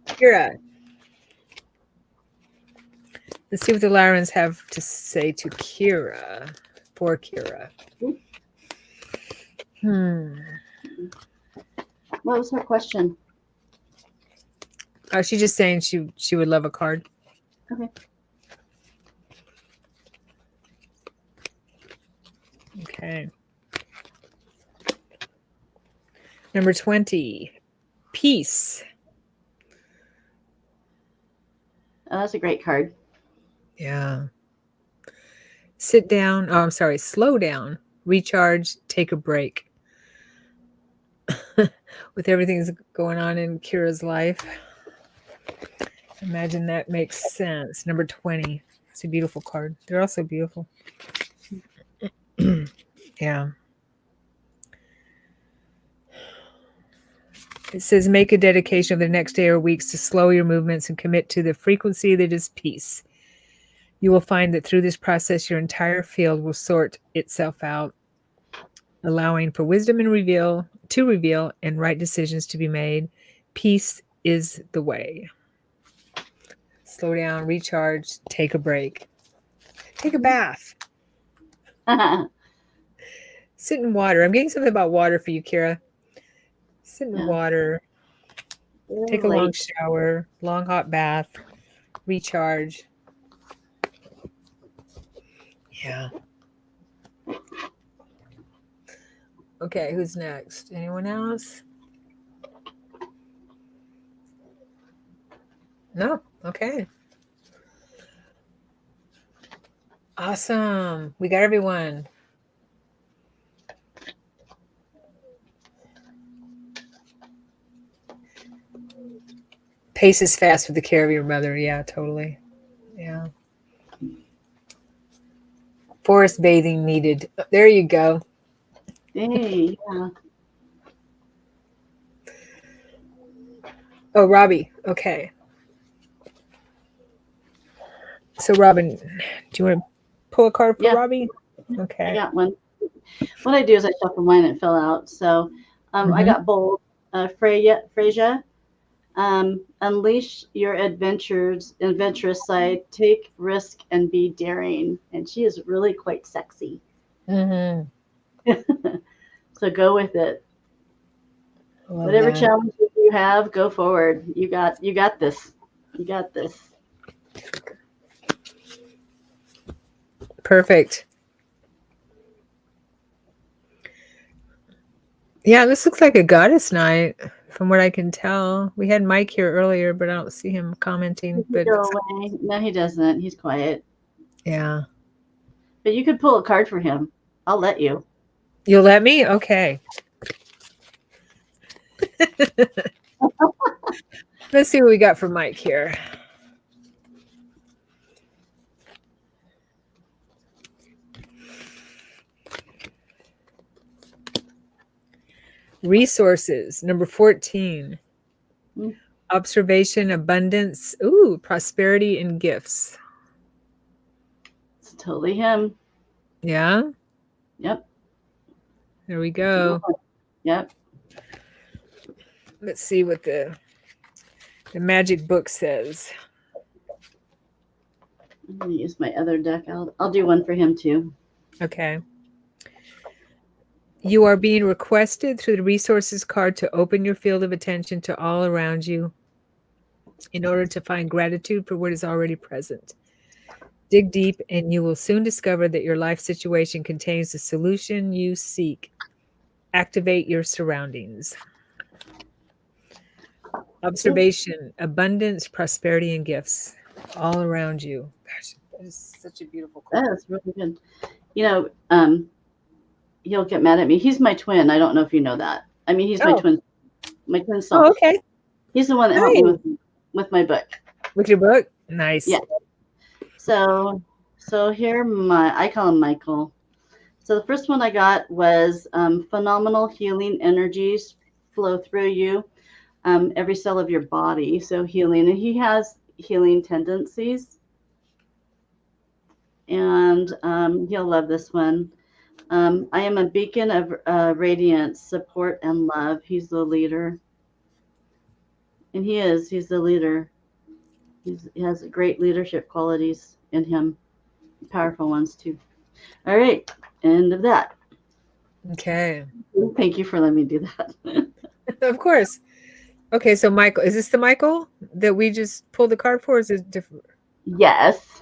Kira. Let's see what the Lyrans have to say to Kira. For Kira. What was her question? She's just saying she would love a card. Okay. Okay. Number 20. Peace. Oh, that's a great card. Yeah. Sit down. Oh, I'm sorry. Slow down. Recharge. Take a break. With everything that's going on in Kira's life. Imagine that makes sense. Number 20. It's a beautiful card. They're also beautiful. Yeah. It says, make a dedication of the next day or weeks to slow your movements and commit to the frequency that is peace. You will find that through this process, your entire field will sort itself out, allowing for wisdom and reveal and right decisions to be made. Peace is the way. Slow down, recharge, take a break. Take a bath. Sit in water. I'm getting something about water for you, Kira. Sit in water. Take a long shower, long hot bath, recharge. Yeah. Okay, who's next? Anyone else? No? Okay. Awesome. We got everyone. Pace is fast with the care of your mother. Yeah, totally. Yeah. Forest bathing needed. There you go. Hey, yeah. Oh, Robbie. Okay. So, Robin, do you want to pull a card for Robbie? Okay. I got one. What I do is I shuffle mine and fill out. So I got bold. Freya. Unleash your adventurous side. Take risk and be daring. And she is really quite sexy. So go with it. Whatever challenges you have, go forward. You got this. You got this. Perfect. Yeah, this looks like a goddess night from what I can tell. We had Mike here earlier, but I don't see him commenting. He But go away. No, he doesn't. He's quiet. yeah. But you could pull a card for him. I'll let you. You'll let me? Okay. Let's see what we got for Mike here. Resources, number 14. Observation, abundance, prosperity, and gifts. It's totally him. Yeah? Yep. There we go. Yep. Let's see what the magic book says. I'm going to use my other deck. I'll do one for him too. Okay. You are being requested through the resources card to open your field of attention to all around you in order to find gratitude for what is already present. Dig deep and you will soon discover that your life situation contains the solution you seek. Activate your surroundings. Observation, abundance, prosperity, and gifts all around you. Gosh, that is such a beautiful card. That is really good. You know, he'll get mad at me. He's my twin. I don't know if you know that. I mean, he's my twin son. Oh, okay. He's the one that helped me with my book. With your book? Nice. Yeah. So here I call him Michael. So the first one I got was phenomenal healing energies flow through you, every cell of your body. So healing, and he has healing tendencies. And he'll love this one. I am a beacon of radiance, support, and love. He's the leader. And he's the leader. He has great leadership qualities in him, powerful ones too. All right, end of that. Okay. Thank you for letting me do that. Of course. Okay, so Michael, is this the Michael that we just pulled the card for? Or is it different? Yes.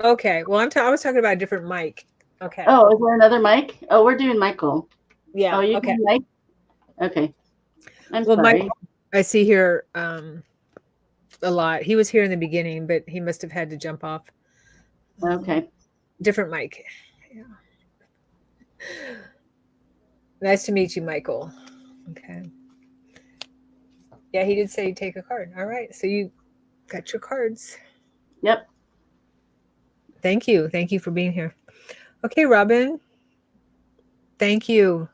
Okay. Well, I was talking about a different Mike. Okay. Oh, is there another Mike? Oh, we're doing Michael. Yeah. Oh, you okay. doing Mike? Okay. I'm well, sorry. Mike, I see here a lot. He was here in the beginning, but he must have had to jump off. Okay. Different Mike. Yeah. Nice to meet you, Michael. Okay. Yeah, he did say take a card. All right. So you got your cards. Yep. Thank you. Thank you for being here. Okay, Robin. Thank you.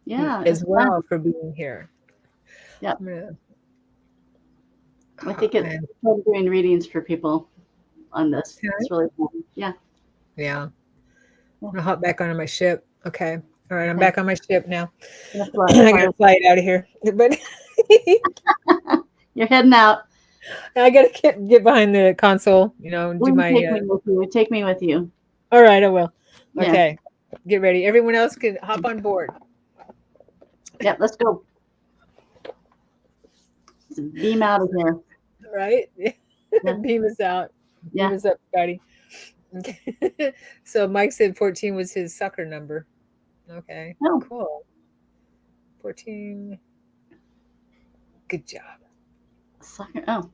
Yeah. As well for being here. Yeah. I think it's fun doing readings for people on this. Okay. It's really fun. Yeah. Yeah. I'll hop back onto my ship. Okay. All right. I'm back on my ship now. I gotta fly it out of here. But you're heading out. I gotta get behind the console, do my take me with you. All right, I will. Yeah. Okay. Get ready. Everyone else can hop on board. Yeah, let's go. Beam out of here. Right? Yeah. Beam us out. Beam us up, Scotty. Okay. So Mike said 14 was his sucker number. Okay. Oh. Cool. 14. Good job. Sucker. Oh.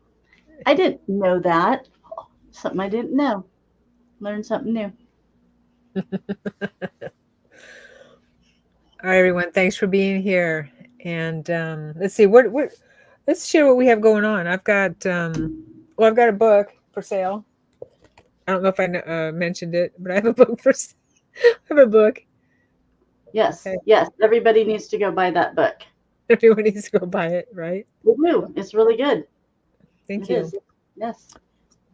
I didn't know that. Something I didn't know. Learned something new. All right, everyone. Thanks for being here. And let's see what let's share what we have going on. I've got I've got a book for sale. I don't know if I mentioned it, but I have a book for sale. I have a book. Yes. Okay. Yes. Everybody needs to go buy that book. Everyone needs to go buy it, right? We do. It's really good. Thank you. Yes.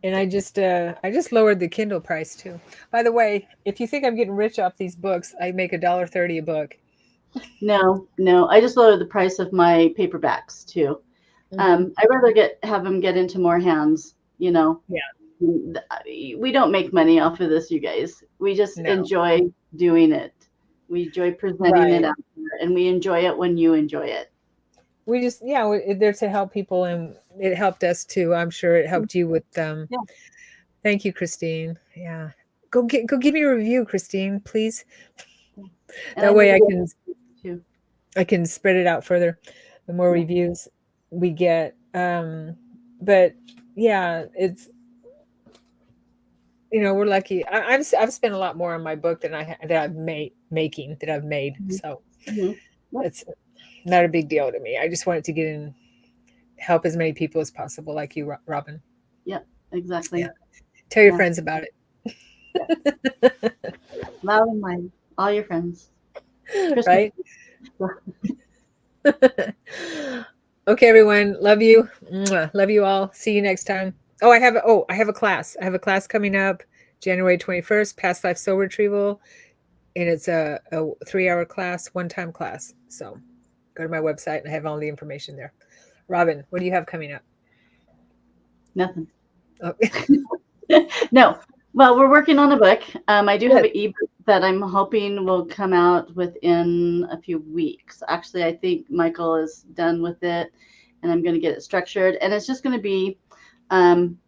And I just lowered the Kindle price too. By the way, if you think I'm getting rich off these books, I make $1.30 a book. No. I just lowered the price of my paperbacks too. Mm-hmm. I'd rather have them get into more hands. Yeah. We don't make money off of this, you guys. We just enjoy doing it. We enjoy presenting it out there, and we enjoy it when you enjoy it. we just, yeah, we're there to help people, and it helped us too. I'm sure it helped you with Yeah. Thank you, Christine. Yeah. Go give me a review, Christine, please. And That way too. I can spread it out further. The more Yeah. reviews we get. But yeah, it's, we're lucky. I've spent a lot more on my book than I've made. Mhm. So Mhm. Yep. it's not a big deal to me. I just wanted to get in, help as many people as possible, like you, Robin. Yep. Exactly. Yeah. Tell your Yeah. friends about it. Loud and mine. All your friends. Christmas. Right? Okay, everyone. Love you. Mwah. Love you all. See you next time. I have a class. I have a class coming up January 21st, Past Life Soul Retrieval. And it's a 3-hour class, one-time class. So go to my website and I have all the information there. Robin, what do you have coming up? Nothing. Oh. No. Well, we're working on a book. I do have Good. an ebook that I'm hoping will come out within a few weeks. Actually, I think Michael is done with it, and I'm going to get it structured. And it's just going to be on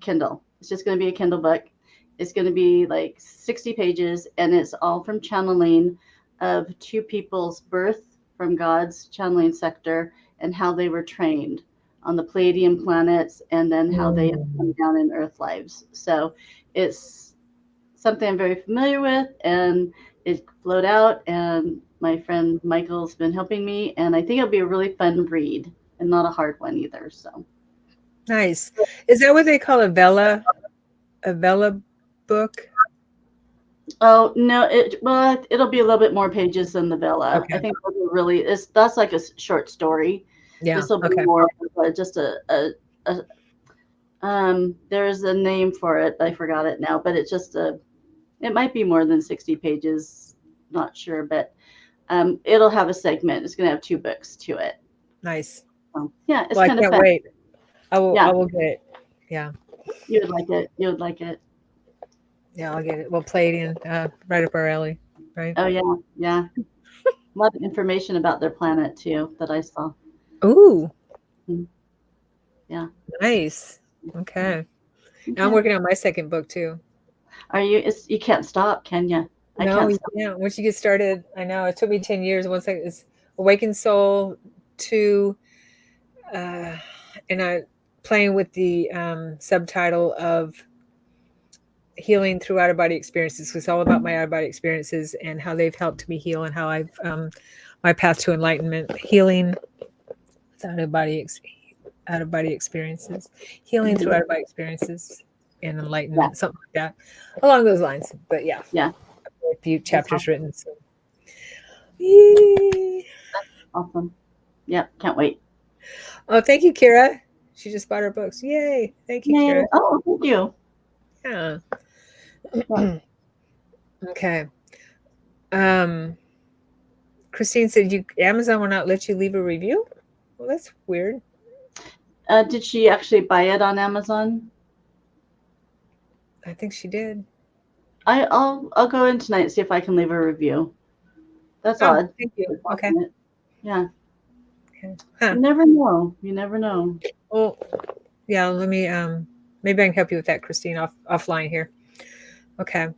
Kindle. It's just going to be a Kindle book. It's going to be like 60 pages, and it's all from channeling of two people's birth from God's channeling sector and how they were trained on the Palladium planets, and then how they have come down in Earth lives. So it's something I'm very familiar with, and it flowed out, and my friend Michael's been helping me, and I think it'll be a really fun read and not a hard one either. So Nice. Is that what they call a Vela book? oh no, it'll be a little bit more pages than the Vela. I Okay. think that's like a short story. Yeah. This will be Okay. more of just a there's a name for it. I forgot it now, but it's just it might be more than 60 pages, not sure, but it'll have a segment. It's going to have 2 books to it. Nice. Yeah, it's Well, I kind of can't fun. wait. I Yeah, will get it. Yeah. you would like it. You would like it. Yeah, I'll get it. We'll play it in right up our alley. Right. Oh yeah, yeah. A lot of information about their planet too that I saw. Ooh. Yeah. Nice. Okay. Now I'm Okay. working on my second book too. Are you? You can't stop, can you? I No, can't you stop. can't. Once you get started, I know it took me 10 years. It's Awakened Soul 2, and I playing with the subtitle of Healing Through Out of Body Experiences. It's all about my out of body experiences and how they've helped me heal, and how I've my path to enlightenment, healing with out of body experiences, healing through out of body experiences, and Yeah. enlightenment, something like that, along those lines. But yeah, Yeah. a few That's chapters awesome. written. So. Yay. Awesome. Yep. Can't wait. Oh, thank you, Kira. She just bought her books. Yay. Thank you, Yay. Kira. Oh, thank you. Yeah. Yeah. Okay. Christine said Amazon will not let you leave a review. Well, that's weird. Did she actually buy it on Amazon? I think she did. I'll go in tonight and see if I can leave a review. That's Oh, odd. thank you. Okay. Yeah. Okay. Huh. You never know. You never know. Well, yeah, let me maybe I can help you with that, Christine, offline here. Okay.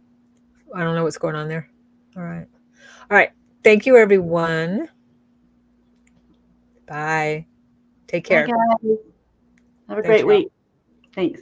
I don't know what's going on there. All right. All right. Thank you, everyone. Bye. Take Bye, care. guys. Have a Thanks, great Rob. week. Thanks.